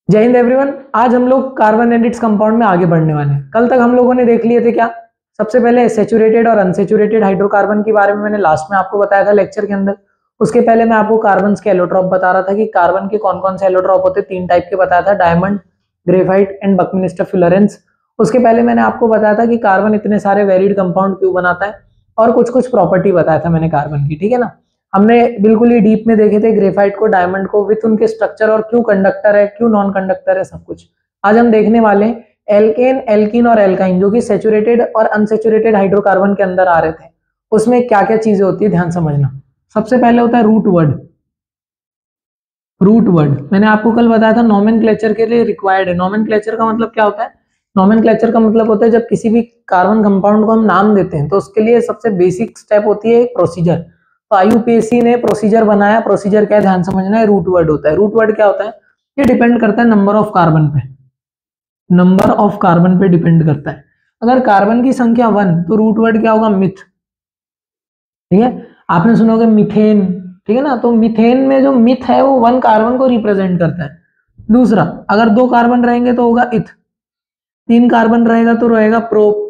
जय हिंद एवरीवन। आज हम लोग कार्बन एंड इट्स कंपाउंड में आगे बढ़ने वाले हैं। कल तक हम लोगों ने देख लिए थे क्या, सबसे पहले सेचुरेटेड और अनसेचुरेटेड हाइड्रोकार्बन के बारे में मैंने लास्ट में आपको बताया था लेक्चर के अंदर। उसके पहले मैं आपको कार्बन के एलोट्रॉप बता रहा था कि कार्बन के कौन कौन से एलोट्रॉप होते हैं। 3 टाइप के बताया था, diamond, graphite and Buckminster Florence. उसके पहले मैंने आपको बताया था कि कार्बन इतने सारे वेरिड कंपाउंड क्यों बनाता है और कुछ कुछ प्रॉपर्टी बताया था मैंने कार्बन की, ठीक है ना। हमने बिल्कुल ही डीप में देखे थे ग्रेफाइट को, डायमंड को, विथ उनके स्ट्रक्चर और क्यों कंडक्टर है, क्यों नॉन कंडक्टर है, सब कुछ। आज हम देखने वाले हैं एल्केन, एल्कीन और एल्काइन, जो कि सेचुरेटेड और अनसेचुरेटेड हाइड्रोकार्बन के अंदर आ रहे थे। उसमें क्या क्या चीजें होती है ध्यान समझना। सबसे पहले होता है रूट वर्ड। रूट वर्ड मैंने आपको कल बताया था नोमेनक्लेचर के लिए रिक्वायर्ड है। नोमेनक्लेचर का मतलब क्या होता है? नोमेनक्लेचर का मतलब होता है जब किसी भी कार्बन कंपाउंड को हम नाम देते हैं तो उसके लिए सबसे बेसिक स्टेप होती है एक प्रोसीजर। तो आईयूपीएससी ने प्रोसीजर बनाया। प्रोसीजर क्या है ध्यान समझना है। रूट वर्ड होता है। रूट वर्ड क्या होता है? ये डिपेंड करता है नंबर ऑफ कार्बन पे। नंबर ऑफ कार्बन पे डिपेंड करता है। अगर कार्बन की संख्या 1 तो रूट वर्ड क्या होगा? मिथ। ठीक है, आपने सुनोगे मीथेन, ठीक है ना। तो मीथेन में जो मिथ है वो 1 कार्बन को रिप्रेजेंट करता है। दूसरा, अगर 2 कार्बन रहेंगे तो होगा इथ, 3 कार्बन रहेगा तो रहेगा प्रोप,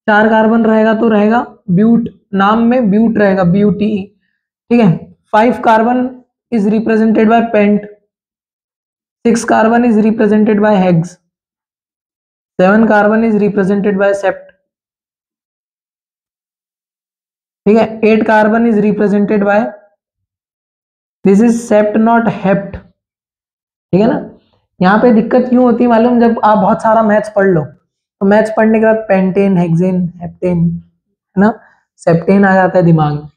4 कार्बन रहेगा तो रहेगा ब्यूट, नाम में ब्यूट रहेगा, ब्यूटी, ठीक है। 5 carbon is represented by pent, 6 carbon is represented by hex, 7 carbon is represented by sept, ठीक है। 8 carbon is represented by, this is sept not hept, ठीक है ना। यहाँ पे दिक्कत क्यों होती है मालूम? जब आप बहुत सारा मैथ्स पढ़ लो तो मैथ्स पढ़ने के बाद पेंटेन, हेक्सेन, हेप्टेन, है ना, सेप्टेन आ जाता है दिमाग में,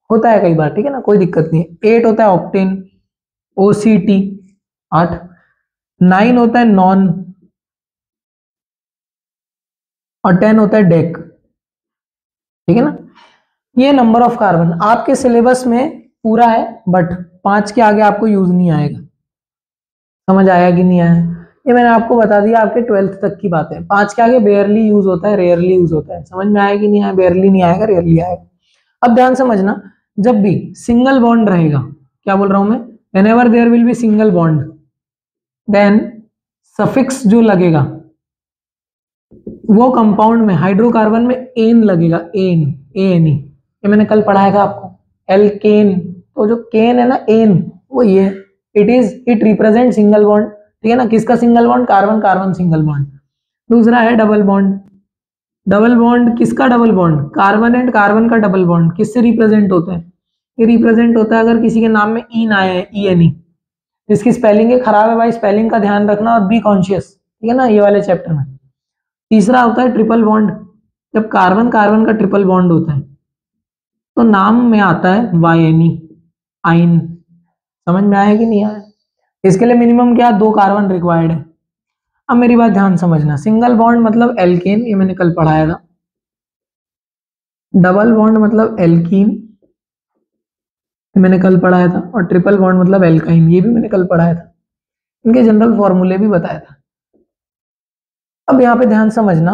होता है कई बार, ठीक है ना, कोई दिक्कत नहीं है। 8 होता है ऑक्टेन, ओसीटी 8, 9 होता है नॉन और 10 होता है डेक, ठीक है ना। ये नंबर ऑफ कार्बन आपके सिलेबस में पूरा है, बट 5 के आगे आपको यूज नहीं आएगा। समझ आया कि नहीं आया? ये मैंने आपको बता दिया, आपके 12th तक की बात है। 5 के आगे बेयरली यूज होता है, रेयरली यूज होता है। समझ में आया कि नहीं आया? बेयरली नहीं आएगा, रेयरली आएगा। अब ध्यान समझना, जब भी सिंगल बॉन्ड रहेगा, क्या बोल रहा हूं मैं, whenever there will be single bond, then suffix जो लगेगा वो कंपाउंड में, हाइड्रोकार्बन में एन लगेगा, एन, एन, ये मैंने कल पढ़ाया था आपको। एल्केन, तो जो केन है ना, एन, वो ये इट रिप्रेजेंट सिंगल बॉन्ड, ठीक है ना। किसका single bond? Carbon carbon single bond. दूसरा है डबल बॉन्ड। डबल बॉन्ड किसका? Double bond carbon and carbon का डबल बॉन्ड किससे रिप्रेजेंट होता है? ये रिप्रेजेंट होता है अगर किसी के नाम में इन आया है, ई एन ई, जिसकी स्पेलिंग है खराब है भाई, स्पेलिंग का ध्यान रखना और बी कॉन्शियस, ठीक है ना, ये वाले चैप्टर में। तीसरा होता है ट्रिपल बॉन्ड। जब कार्बन कार्बन का ट्रिपल बॉन्ड होता है तो नाम में आता है वाई एन ई, आइन। समझ में आया कि नहीं आया? इसके लिए मिनिमम क्या, 2 कार्बन रिक्वायर्ड है। अब मेरी बात ध्यान समझना, सिंगल बॉन्ड मतलब एल्केन, ये मैंने कल पढ़ाया था। डबल बॉन्ड मतलब एल्कीन, ये मैंने कल पढ़ाया था। और ट्रिपल बॉन्ड मतलब एल्काइन, ये भी मैंने कल पढ़ाया था। इनके जनरल फॉर्मूले भी बताया था। अब यहाँ पे ध्यान समझना,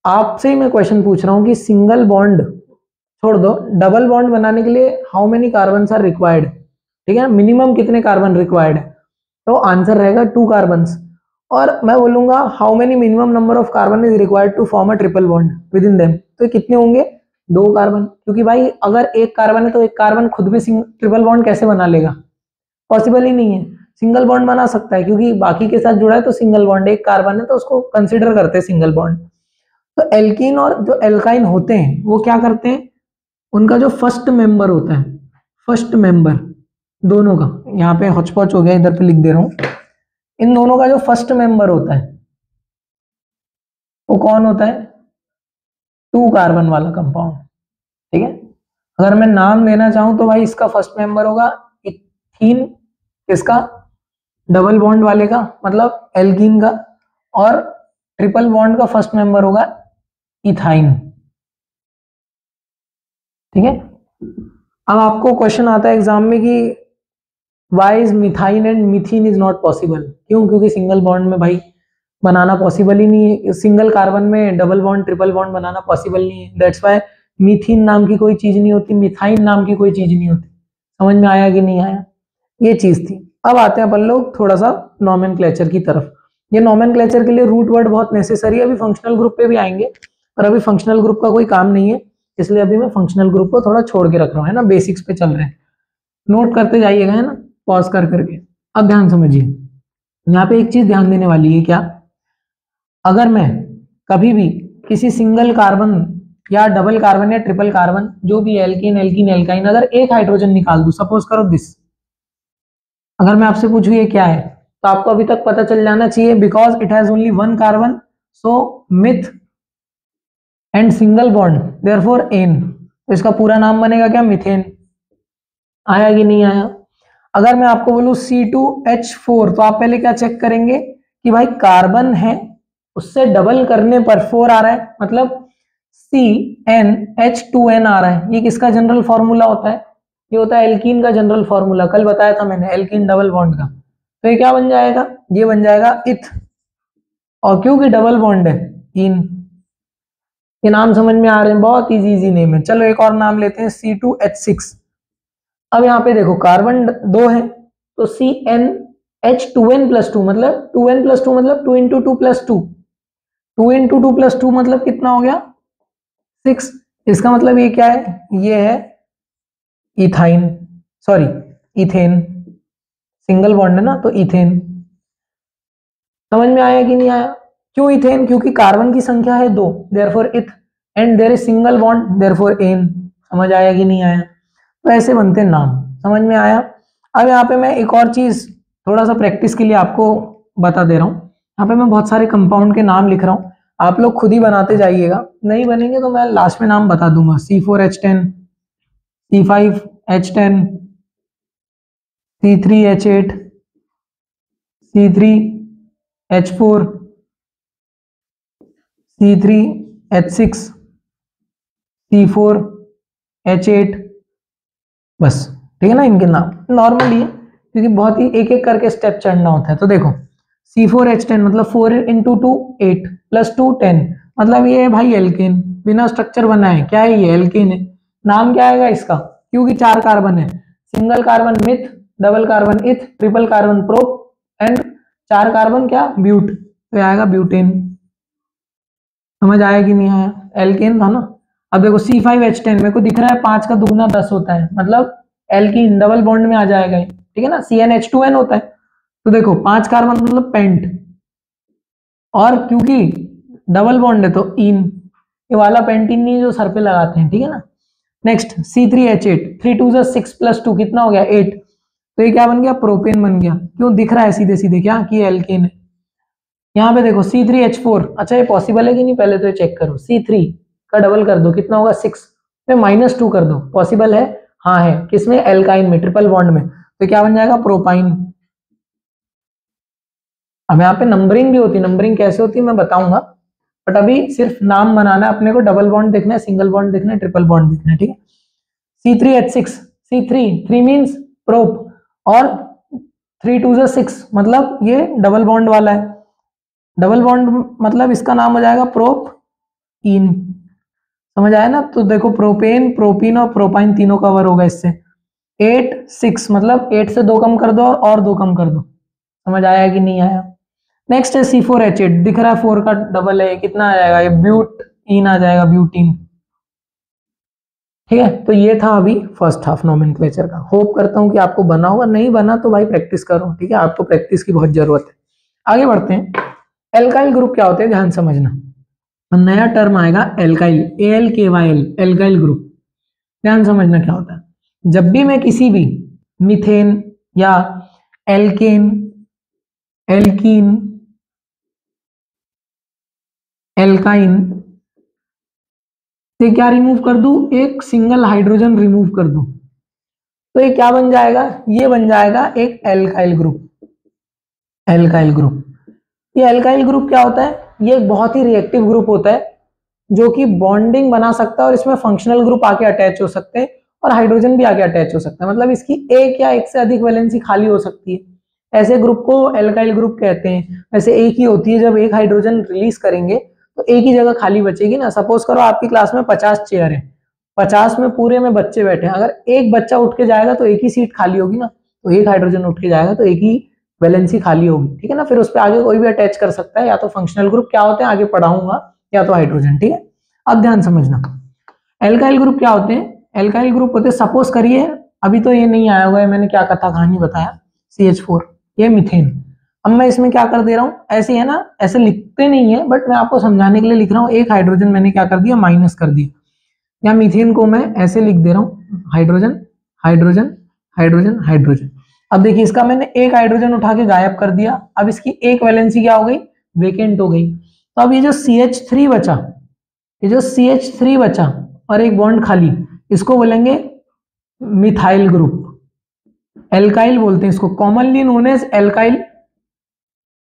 आपसे ही मैं क्वेश्चन पूछ रहा हूं कि सिंगल बॉन्ड छोड़ दो, डबल बॉन्ड बनाने के लिए how many carbon are required, ठीक है, मिनिमम कितने कार्बन रिक्वायर्ड है? तो आंसर रहेगा 2 कार्बन। और मैं बोलूंगा how many minimum number of carbon is required to form a triple bond within them, तो कितने होंगे? 2 कार्बन। क्योंकि भाई अगर 1 कार्बन है तो 1 कार्बन खुद भी ट्रिपल बॉन्ड कैसे बना लेगा? पॉसिबल ही नहीं है। सिंगल बॉन्ड बना सकता है क्योंकि बाकी के साथ जुड़ा है तो सिंगल बॉन्ड, 1 कार्बन है तो उसको कंसिडर करते हैं सिंगल बॉन्ड। तो एल्कीन और जो एल्काइन होते हैं वो क्या करते हैं, उनका जो फर्स्ट मेंबर होता है, फर्स्ट मेंबर दोनों का, यहाँ पे हॉचपॉच हो गया, इधर पे लिख दे रहा हूं, इन दोनों का जो फर्स्ट मेंबर होता है वो कौन होता है? 2 कार्बन वाला कंपाउंड, ठीक है। अगर मैं नाम देना चाहूं तो भाई इसका फर्स्ट मेंबर होगा इथीन, इसका डबल बॉन्ड वाले का मतलब एल्कीन का, और ट्रिपल बॉन्ड का फर्स्ट मेंबर होगा इथाइन, ठीक है। अब आपको क्वेश्चन आता है एग्जाम में कि why is methyne and methene is not possible? क्यों? क्योंकि सिंगल बॉन्ड में भाई बनाना पॉसिबल ही नहीं है, सिंगल कार्बन में डबल बॉन्ड ट्रिपल बॉन्ड बनाना पॉसिबल नहीं है। दैट्स वाई मीथीन नाम की कोई चीज नहीं होती, मिथाइन नाम की कोई चीज नहीं होती। समझ में आया कि नहीं आया? ये चीज थी। अब आते हैं अपन लोग थोड़ा सा नॉमेनक्लेचर की तरफ। ये नॉमेनक्लेचर के लिए रूट वर्ड बहुत नेसेसरी है, अभी फंक्शनल ग्रुप पे भी आएंगे, पर अभी फंक्शनल ग्रुप का कोई काम नहीं है, इसलिए अभी मैं फंक्शनल ग्रुप को थोड़ा छोड़ के रख रहा हूँ, है ना, बेसिक्स पे चल रहे हैं, नोट करते जाइएगा, है ना, पॉज कर करके। अब ध्यान समझिए, यहाँ पे एक चीज ध्यान देने वाली है, क्या, अगर मैं कभी भी किसी सिंगल कार्बन या डबल कार्बन या ट्रिपल कार्बन, जो भी एल्कीन एल्कीन एल्काइन, अगर एक हाइड्रोजन निकाल दूं, सपोज करो दिस, अगर मैं आपसे पूछूं ये क्या है, तो आपको अभी तक पता चल जाना चाहिए, because it has only one carbon, so meth and single bond, therefore ane, तो इसका पूरा नाम बनेगा क्या, मिथेन। आया कि नहीं आया? अगर मैं आपको बोलूं C2H4, तो आप पहले क्या चेक करेंगे कि भाई कार्बन है, उससे डबल करने पर 4 आ रहा है, मतलब CnH2n आ रहा है। ये किसका जनरल फॉर्मूला होता है? ये होता है एल्कीन का जनरल फॉर्मूला, कल बताया था मैंने, एल्कीन डबल बॉन्ड का। तो ये क्या बन जाएगा? ये बन जाएगा इथ, और क्योंकि डबल बॉन्ड है, इन। ये नाम समझ में आ रहे हैं? बहुत इजी इजी नेम है। चलो एक और नाम लेते हैं, C2H6। अब यहाँ पे देखो कार्बन 2 है, तो CnH2n+2, मतलब 2n+2 मतलब 2 × 2 + 2, 2 × 2 + 2 मतलब कितना हो गया, 6। इसका मतलब ये क्या है? ये है ethyne, sorry ethane, single bond है ना, तो इथेन। समझ में आया कि नहीं आया? क्यों इथेन? क्योंकि कार्बन की संख्या है 2, therefore eth, and there is single bond, therefore ane. समझ आया कि नहीं आया? तो ऐसे बनते हैं नाम। समझ में आया? अब यहाँ पे मैं एक और चीज थोड़ा सा प्रैक्टिस के लिए आपको बता दे रहा हूँ। यहाँ पे मैं बहुत सारे कंपाउंड के नाम लिख रहा हूँ, आप लोग खुद ही बनाते जाइएगा, नहीं बनेंगे तो मैं लास्ट में नाम बता दूंगा। C4H10, C5H10, C3H8, C3H4, C3H6, C4H8, बस। ठीक है ना, इनके नाम नॉर्मली है, क्योंकि बहुत ही एक एक करके स्टेप चढ़ना होता है। तो देखो C4H10 मतलब 4 × 2 8 + 2 10, मतलब ये है भाई एल्केन, बिना स्ट्रक्चर बना है, क्या है ये, एल्केन है। नाम क्या आएगा इसका? क्योंकि 4 कार्बन है, single carbon meth, double carbon eth, triple carbon prop, and 4 carbon क्या, ब्यूट, तो आएगा ब्यूटेन। समझ आया कि नहीं आया? एल्केन था ना। अब देखो C5H10 मेरे को दिख रहा है 5 का दुगना 10 होता है, मतलब एल्कीन डबल बॉन्ड में आ जाएगा ये, ठीक है ना, CnH2n होता है। तो देखो 5 कार्बन मतलब पेंट, और क्योंकि डबल बॉन्ड है तो इन, ये वाला पेंटिन नहीं जो सर पे लगाते हैं, ठीक है ना। नेक्स्ट C3H8, 3 × 2 = 6 + 2 कितना हो गया, 8, तो ये क्या बन गया, प्रोपेन बन गया। क्यों दिख रहा है सीधे सीधे, क्या कि एल्केन है। यहाँ पे देखो C3H4, अच्छा ये पॉसिबल है कि नहीं, पहले तो ये चेक करो, C3 का डबल कर दो, कितना होगा 6, में -2 कर दो, पॉसिबल है, हाँ है, किसमें, एल्काइन में, ट्रिपल बॉन्ड में, तो क्या बन जाएगा, प्रोपाइन। अब यहाँ पे नंबरिंग भी होती है, नंबरिंग कैसे होती है मैं बताऊंगा, बट अभी सिर्फ नाम बनाना है अपने को, डबल बॉन्ड देखना है, सिंगल बॉन्ड देखना है, ट्रिपल बॉन्ड देखना है, ठीक है। C3H6, C3 मीन्स प्रोप, और 3 × 2 = 6 मतलब ये डबल बॉन्ड वाला है, डबल बॉन्ड मतलब इसका नाम हो जाएगा प्रोप इन। समझ आया ना? तो देखो प्रोपेन, प्रोपीन और प्रोपाइन तीनों कवर होगा इससे। 8 6 मतलब 8 से 2 कम कर दो और 2 कम कर दो। समझ आया कि नहीं आया? नेक्स्ट है C4H8, दिख रहा है 4 का डबल है, कितना आ जाएगा, ये ब्यूट इन आ जाएगा, ब्यूटीन। ठीक है, तो ये था अभी फर्स्ट हाफ नोमेनक्लेचर का। होप करता हूं कि आपको बना होगा, नहीं बना तो भाई प्रैक्टिस करो, ठीक है, आपको प्रैक्टिस की बहुत जरूरत है। आगे बढ़ते हैं। एल्काइल ग्रुप क्या होते हैं, ध्यान समझना, नया टर्म आएगा एल्काइल, ALKYL, एल्काइल ग्रुप। ध्यान समझना क्या होता है। जब भी मैं किसी भी मीथेन या एल्केन, एल्कीन, एल्काइन से क्या रिमूव कर दूं, एक सिंगल हाइड्रोजन रिमूव कर दूं, तो ये क्या बन जाएगा, ये बन जाएगा एक एल्काइल ग्रुप। एल्काइल ग्रुप, ये एल्काइल ग्रुप क्या होता है, ये एक बहुत ही रिएक्टिव ग्रुप होता है, जो कि बॉन्डिंग बना सकता है, और इसमें फंक्शनल ग्रुप आके अटैच हो सकते हैं, और हाइड्रोजन भी आके अटैच हो सकता है, मतलब इसकी एक या एक से अधिक वैलेंसी खाली हो सकती है। ऐसे ग्रुप को एल्काइल ग्रुप कहते हैं। वैसे एक ही होती है, जब एक हाइड्रोजन रिलीज करेंगे तो एक ही जगह खाली बचेगी ना। सपोज करो आपकी क्लास में 50 चेयर है, 50 में पूरे में बच्चे बैठे हैं, अगर एक बच्चा उठ के जाएगा तो एक ही सीट खाली होगी ना, तो एक हाइड्रोजन उठ के जाएगा तो एक ही वैलेंसी खाली होगी, ठीक है ना। फिर उस पर आगे कोई भी अटैच कर सकता है, या तो फंक्शनल ग्रुप क्या होते हैं आगे पढ़ाऊंगा, या तो हाइड्रोजन, ठीक है। अब ध्यान समझना, एल्काइल ग्रुप क्या होते हैं। एल्काइल ग्रुप होते हैं, सपोज करिए अभी तो ये नहीं आया हुआ है, मैंने क्या कथा कहानी बताया, CH4 ये मीथेन। अब मैं इसमें क्या कर दे रहा हूं, ऐसे है ना, ऐसे लिखते नहीं है बट मैं आपको समझाने के लिए लिख रहा हूं। एक हाइड्रोजन मैंने क्या कर दिया, माइनस कर दिया। या मीथेन को मैं ऐसे लिख दे रहा हूं, हाइड्रोजन हाइड्रोजन हाइड्रोजन हाइड्रोजन। अब देखिए इसका मैंने एक हाइड्रोजन उठा के गायब कर दिया, अब इसकी एक वैलेंसी क्या हो गई, वेकेंट हो गई। तो अब ये जो CH3 बचा, ये जो CH3 बचा और एक बॉन्ड खाली, इसको बोलेंगे मिथाइल ग्रुप, एल्काइल बोलते हैं इसको, कॉमनली नोन एज एल्काइल,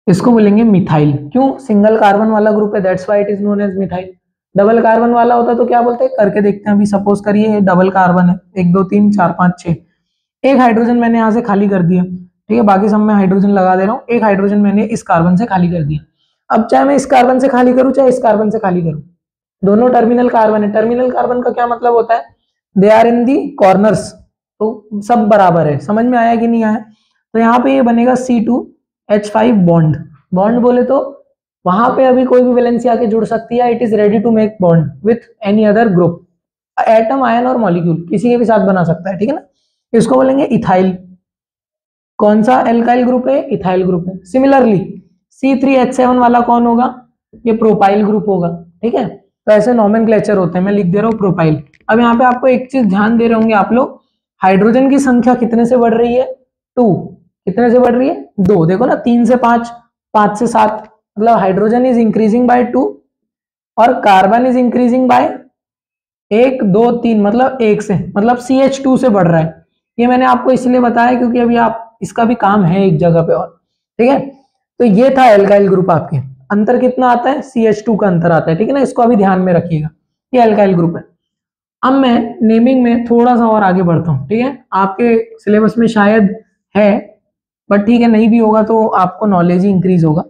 इसको बोलेंगे मिथाइल। क्यों, सिंगल कार्बन वाला ग्रुप है, that's why it is known as methyl. Double carbon वाला होता तो क्या बोलते हैं, करके देखते हैं। अभी सपोज करिए डबल कार्बन है, 1 2 3 4 5 6, एक हाइड्रोजन मैंने यहां से खाली कर दिया, ठीक है, बाकी सब में हाइड्रोजन लगा दे रहा हूं। एक हाइड्रोजन मैंने इस कार्बन से खाली कर दिया। अब चाहे मैं इस कार्बन से खाली करूं चाहे इस कार्बन से खाली करूं, दोनों टर्मिनल कार्बन है। टर्मिनल कार्बन का क्या मतलब होता है, they are in the corners, तो सब बराबर है। समझ में आया कि नहीं आया। तो यहाँ पे ये बनेगा C2H5 बॉन्ड। बॉन्ड बोले तो वहां पे अभी कोई भी वैलेंसी आके जुड़ सकती है, it is ready to make bond with any other group, atom ion और मॉलिक्यूल किसी के भी साथ बना सकता है, ठीक है ना। इसको बोलेंगे इथाइल। कौन सा एल्काइल ग्रुप है, इथाइल ग्रुप है। सिमिलरली C3H7 वाला कौन होगा, ये प्रोपाइल ग्रुप होगा, ठीक है। तो ऐसे नॉमेनक्लेचर होते हैं, मैं लिख दे रहा हूँ प्रोपाइल। अब यहाँ पे आपको एक चीज ध्यान दे रहे होंगे आप लोग, हाइड्रोजन की संख्या कितने से बढ़ रही है, 2, कितने से बढ़ रही है, 2। देखो ना, 3 से 5, 5 से 7, मतलब हाइड्रोजन इज इंक्रीजिंग बाय 2 और कार्बन इज इंक्रीजिंग बाय 1 2 3, मतलब 1 से, मतलब CH2 से बढ़ रहा है। ये मैंने आपको इसलिए बताया क्योंकि अभी आप इसका भी काम है एक जगह पे और, ठीक है। तो ये था एल्काइल ग्रुप। आपके अंतर कितना आता है, CH2 का अंतर आता है, ठीक है ना, इसको अभी ध्यान में रखिएगा, ये एल्काइल ग्रुप है। अब मैं नेमिंग में थोड़ा सा और आगे बढ़ता हूँ, ठीक है। आपके सिलेबस में शायद है बट ठीक है, नहीं भी होगा तो आपको नॉलेज ही इंक्रीज होगा,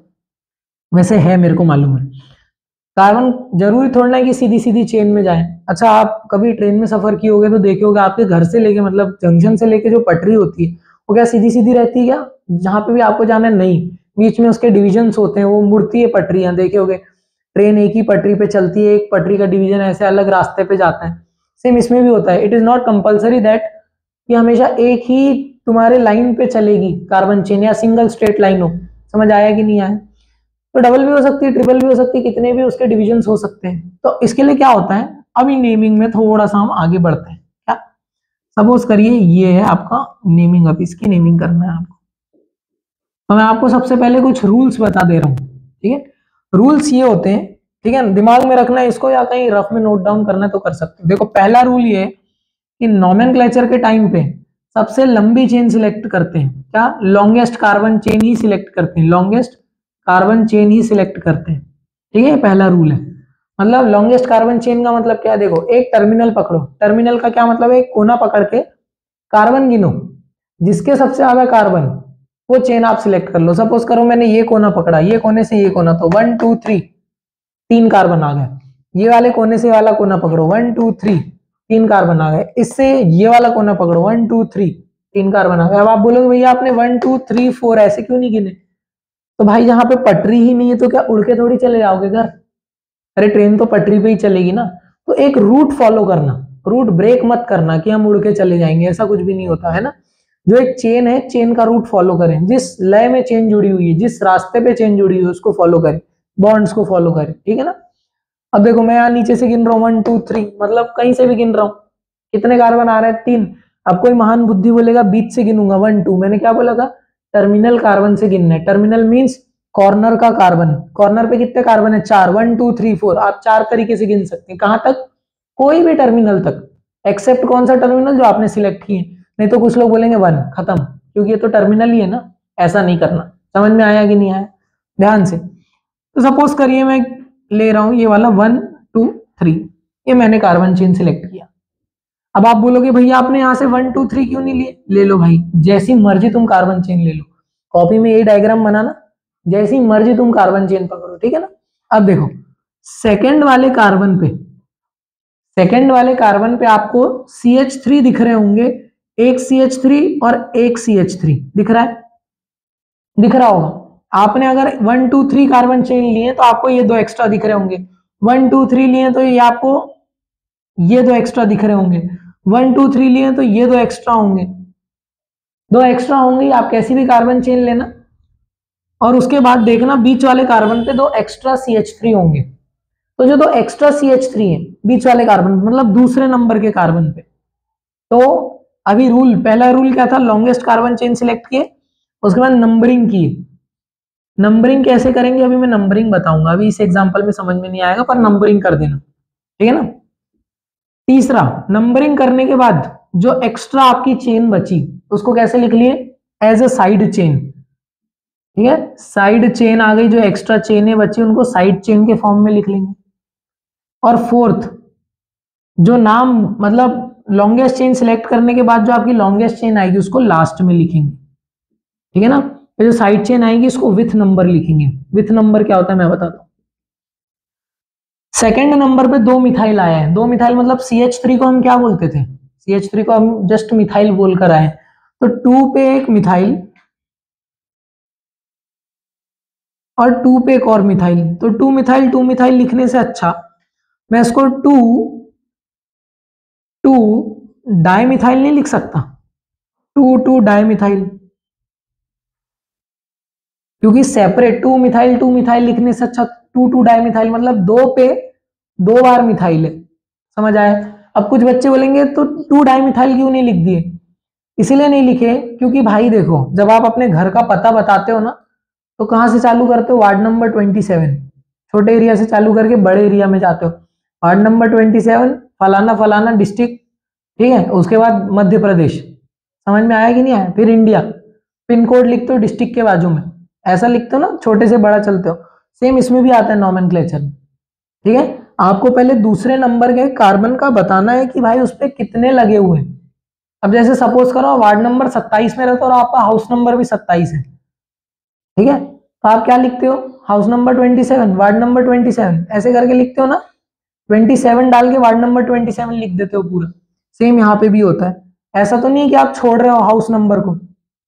वैसे है मेरे को मालूम है। कार्बन जरूरी थोड़ा है कि सीधी सीधी चेन में जाए। अच्छा, आप कभी ट्रेन में सफर किए होगे तो देखे होगे आपके घर से लेके, मतलब जंक्शन से लेके जो पटरी होती है वो क्या सीधी सीधी रहती है क्या, जहां पे भी आपको जाना है, नहीं, बीच में उसके डिविजन होते हैं, वो मुड़ती है पटरियां, देखे होगे। ट्रेन एक ही पटरी पे चलती है, एक पटरी का डिवीजन ऐसे अलग रास्ते पे जाता है, सेम इसमें भी होता है। It is not compulsory that कि हमेशा एक ही तुम्हारे लाइन पे चलेगी कार्बन चेन, या सिंगल स्ट्रेट लाइन हो। समझ आया कि नहीं आया। तो डबल भी हो सकती है, ट्रिपल भी हो सकती है, कितने भी उसके डिविजन हो सकते हैं। तो इसके लिए क्या होता है, अभी नेमिंग में थोड़ा सा हम आगे बढ़ते हैं। क्या, सपोज करिए ये है आपका नेमिंग, अब इसकी नेमिंग करना है आपको। तो मैं आपको सबसे पहले कुछ रूल्स बता दे रहा हूँ, ठीक है। रूल्स ये होते हैं, ठीक है, दिमाग में रखना है इसको, या कहीं रफ में नोट डाउन करना है तो कर सकते हो। देखो पहला रूल ये कि नॉमेनक्लेचर के टाइम पे सबसे लंबी चेन सिलेक्ट करते हैं, क्या, लॉन्गेस्ट कार्बन चेन ही सिलेक्ट करते हैं, लॉन्गेस्ट कार्बन चेन ही सिलेक्ट करते हैं, ठीक है। पहला रूल है, मतलब लॉन्गेस्ट कार्बन चेन का मतलब क्या है, देखो एक टर्मिनल पकड़ो, टर्मिनल का क्या मतलब है, एक कोना पकड़ के कार्बन गिनो, जिसके सबसे ज्यादा कार्बन वो चेन आप सिलेक्ट कर लो। सपोज करो मैंने ये कोना पकड़ा, ये कोने से ये कोना, तो 1 2 3 3 कार्बन आ गए। ये वाले कोने से वाला कोना पकड़ो, 1 2 3 3 कार्बन आ गए। इससे ये वाला कोना पकड़ो, 1 2 3 3 कार्बन आ गए। अब आप बोलोगे भैया आपने 1 2 3 4 ऐसे क्यों नहीं गिने, तो भाई जहां पे पटरी ही नहीं है तो क्या उड़ के थोड़ी चले जाओगे घर, अरे ट्रेन तो पटरी पे ही चलेगी ना। तो एक रूट फॉलो करना, रूट ब्रेक मत करना कि हम उड़ के चले जाएंगे, ऐसा कुछ भी नहीं होता है ना। जो एक चेन है, चेन का रूट फॉलो करें, जिस लय में चेन जुड़ी हुई है, जिस रास्ते पे चेन जुड़ी हुई है उसको फॉलो करें, बॉन्ड्स को फॉलो करें, ठीक है ना। अब देखो मैं यहाँ नीचे से गिन रहा हूँ 1 2 3, मतलब कहीं से भी गिन रहा हूँ, कितने कार्बन आ रहे हैं, 3। अब कोई महान बुद्धि बोलेगा बीच से गिनूंगा, 1 2, मैंने क्या बोला था, टर्मिनल कार्बन से गिनना है। टर्मिनल मीन्स कॉर्नर का कार्बन, कॉर्नर पे कितने कार्बन है, 4, 1 2 3 4, आप 4 तरीके से गिन सकते हैं। कहां तक, कोई भी टर्मिनल तक, एक्सेप्ट कौन सा टर्मिनल, जो आपने सिलेक्ट किए। नहीं तो कुछ लोग बोलेंगे 1, खत्म, क्योंकि ये तो टर्मिनल ही है ना, ऐसा नहीं करना। समझ में आया कि नहीं आया, ध्यान से। तो सपोज करिए मैं ले रहा हूं ये वाला 1 2 3, ये मैंने कार्बन चेन सिलेक्ट किया। अब आप बोलोगे भैया आपने यहां से 1 2 3 क्यों नहीं लिए, ले लो भाई, जैसी मर्जी तुम कार्बन चेन ले लो, कॉपी में यही डायग्राम बनाना, जैसी मर्जी तुम कार्बन चेन पकड़ो, ठीक है ना। अब देखो सेकंड वाले कार्बन पे, सेकंड वाले कार्बन पे आपको CH3 दिख रहे होंगे एक CH3 और एक CH3 दिख रहा है, दिख रहा होगा। आपने अगर 1 2 3 कार्बन चेन लिए तो आपको ये दो एक्स्ट्रा दिख रहे होंगे, 1 2 3 लिए तो ये आपको ये दो एक्स्ट्रा दिख रहे होंगे, 1 2 3 लिए तो ये दो एक्स्ट्रा होंगे, दो एक्स्ट्रा होंगे। आप कैसी भी कार्बन चेन लेना और उसके बाद देखना बीच वाले कार्बन पे दो एक्स्ट्रा CH3 होंगे। तो जो दो एक्स्ट्रा CH3 है बीच वाले कार्बन मतलब दूसरे नंबर के कार्बन पे, तो अभी रूल, पहला रूल क्या था, लॉन्गेस्ट कार्बन चेन सिलेक्ट किए, उसके बाद नंबरिंग की। नंबरिंग कैसे करेंगे अभी मैं नंबरिंग बताऊंगा, अभी इस एग्जांपल में समझ में नहीं आएगा, पर नंबरिंग कर देना, ठीक है ना। तीसरा, नंबरिंग करने के बाद जो एक्स्ट्रा आपकी चेन बची उसको कैसे लिख लिए, एज अ साइड चेन, ठीक है। साइड चेन आ गई, जो एक्स्ट्रा चेनें बची उनको साइड चेन के फॉर्म में लिख लेंगे। और फोर्थ, जो नाम मतलब लॉन्गेस्ट चेन सिलेक्ट करने के बाद जो आपकी लॉन्गेस्ट चेन आएगी उसको लास्ट में लिखेंगे, ठीक है ना। फिर जो साइड चेन आएगी उसको विथ नंबर लिखेंगे। विथ नंबर क्या होता है मैं बताता हूं। सेकेंड नंबर पे दो मिथाइल आया है, दो मिथाइल मतलब CH3 को हम क्या बोलते थे, CH3 को हम जस्ट मिथाइल बोलकर आए, तो 2 पे एक मिथाइल और 2 पे एक और मिथाइल, तो 2 मिथाइल लिखने से अच्छा मैं इसको 2 डाइमिथाइल नहीं लिख सकता, 2 डाइमिथाइल, क्योंकि सेपरेट 2 मिथाइल लिखने से अच्छा 2 डाइमिथाइल मतलब दो पे दो बार मिथाइल है, समझ आया। अब कुछ बच्चे बोलेंगे तो 2 डाइमिथाइल क्यों नहीं लिख दिए, इसीलिए नहीं लिखे क्योंकि भाई देखो जब आप अपने घर का पता बताते हो ना तो कहां से चालू करते हो, वार्ड नंबर 27, छोटे एरिया से चालू करके बड़े एरिया में जाते हो। वार्ड नंबर 27 फलाना फलाना डिस्ट्रिक्ट, ठीक है, उसके बाद मध्य प्रदेश, समझ में आया कि नहीं आया। फिर इंडिया, पिन कोड लिखते हो डिस्ट्रिक्ट के बाजू में, ऐसा लिखते हो ना, छोटे से बड़ा चलते हो। सेम इसमें भी आता है नॉमेनक्लेचर, ठीक है। आपको पहले दूसरे नंबर के कार्बन का बताना है कि भाई उस पर कितने लगे हुए हैं। अब जैसे सपोज करो वार्ड नंबर 27 में रहते हो और आपका हाउस नंबर भी 27 है, ठीक है, तो आप क्या लिखते हो, हाउस नंबर 27 वार्ड नंबर 27 ऐसे करके लिखते हो ना, 27 डाल के वार्ड नंबर 27 लिख देते हो पूरा। सेम यहाँ पे भी होता है, ऐसा तो नहीं है कि आप छोड़ रहे हो हाउस नंबर को,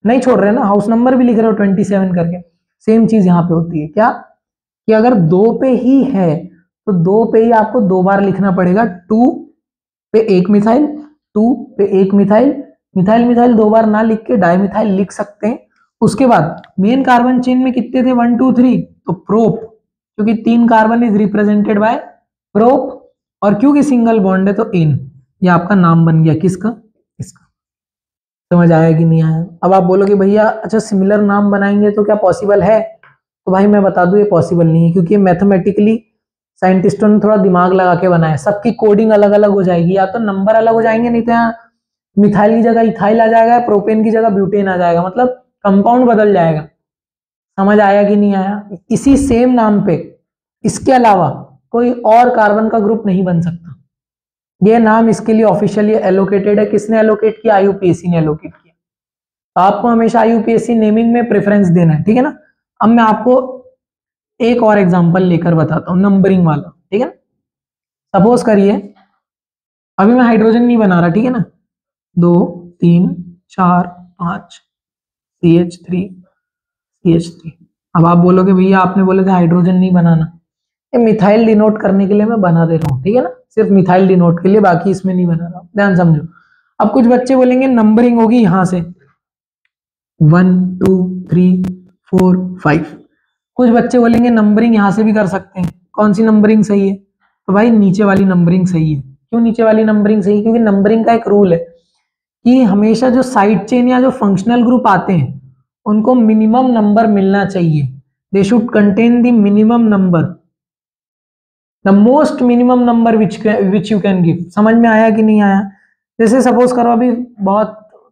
नहीं छोड़ रहे ना, हाउस नंबर भी लिख रहे हो 27 करके। सेम चीज यहाँ पे होती है क्या, कि अगर दो पे ही है तो दो पे ही आपको दो बार लिखना पड़ेगा, 2 पे एक मिथाइल, 2 पे एक मिथाइल, मिथाइल मिथाइल दो बार ना लिख के डाइमिथाइल लिख सकते हैं। उसके बाद मेन कार्बन चेन में कितने थे 1 2 3, तो प्रोप, क्योंकि 3 carbon is represented bye prop, और क्योंकि सिंगल बॉन्ड है तो इन, ये आपका नाम बन गया किसका, इसका। समझ आया कि नहीं आया। अब आप बोलोगे भैया अच्छा सिमिलर नाम बनाएंगे तो क्या पॉसिबल है, तो भाई मैं बता दूं ये पॉसिबल नहीं है, क्योंकि मैथमेटिकली साइंटिस्टों ने थोड़ा दिमाग लगा के बनाया, सबकी कोडिंग अलग अलग हो जाएगी, या तो नंबर अलग हो जाएंगे, नहीं तो यहाँ मिथाइल की जगह इथाइल आ जाएगा, प्रोपेन की जगह ब्यूटेन आ जाएगा, मतलब कंपाउंड बदल जाएगा। समझ आया कि नहीं आया। इसी सेम नाम पे इसके अलावा कोई और कार्बन का ग्रुप नहीं बन सकता, ये नाम इसके लिए ऑफिशियली एलोकेटेड है। किसने एलोकेट किया, IUPAC ने एलोकेट किया। आपको हमेशा IUPAC नेमिंग में प्रेफरेंस देना है, ठीक है ना। अब मैं आपको एक और एग्जांपल लेकर बताता हूं नंबरिंग वाला, ठीक है। सपोज करिए अभी मैं हाइड्रोजन नहीं बना रहा, ठीक है ना, 2 3 4 5 CH3 CH3। अब आप बोलोगे भैया आपने बोले थे हाइड्रोजन नहीं बनाना, ये मिथाइल डिनोट करने के लिए मैं बना दे रहा हूँ, ठीक है ना, सिर्फ मिथाइल डिनोट के लिए, बाकी इसमें नहीं बना रहा हूं, ध्यान समझो। अब कुछ बच्चे बोलेंगे नंबरिंग होगी यहां से 1 2 3 4 5, कुछ बच्चे बोलेंगे नंबरिंग यहां से भी कर सकते हैं, कौन सी नंबरिंग सही है, तो भाई नीचे वाली नंबरिंग सही है। क्यों नीचे वाली नंबरिंग सही है, क्योंकि नंबरिंग का एक रूल है कि हमेशा जो साइड चेन या जो फंक्शनल ग्रुप आते हैं उनको मिनिमम नंबर मिलना चाहिए, they should contain the minimum number, the most minimum number which you can give. समझ में आया कि नहीं आया। जैसे सपोज करो अभी बहुत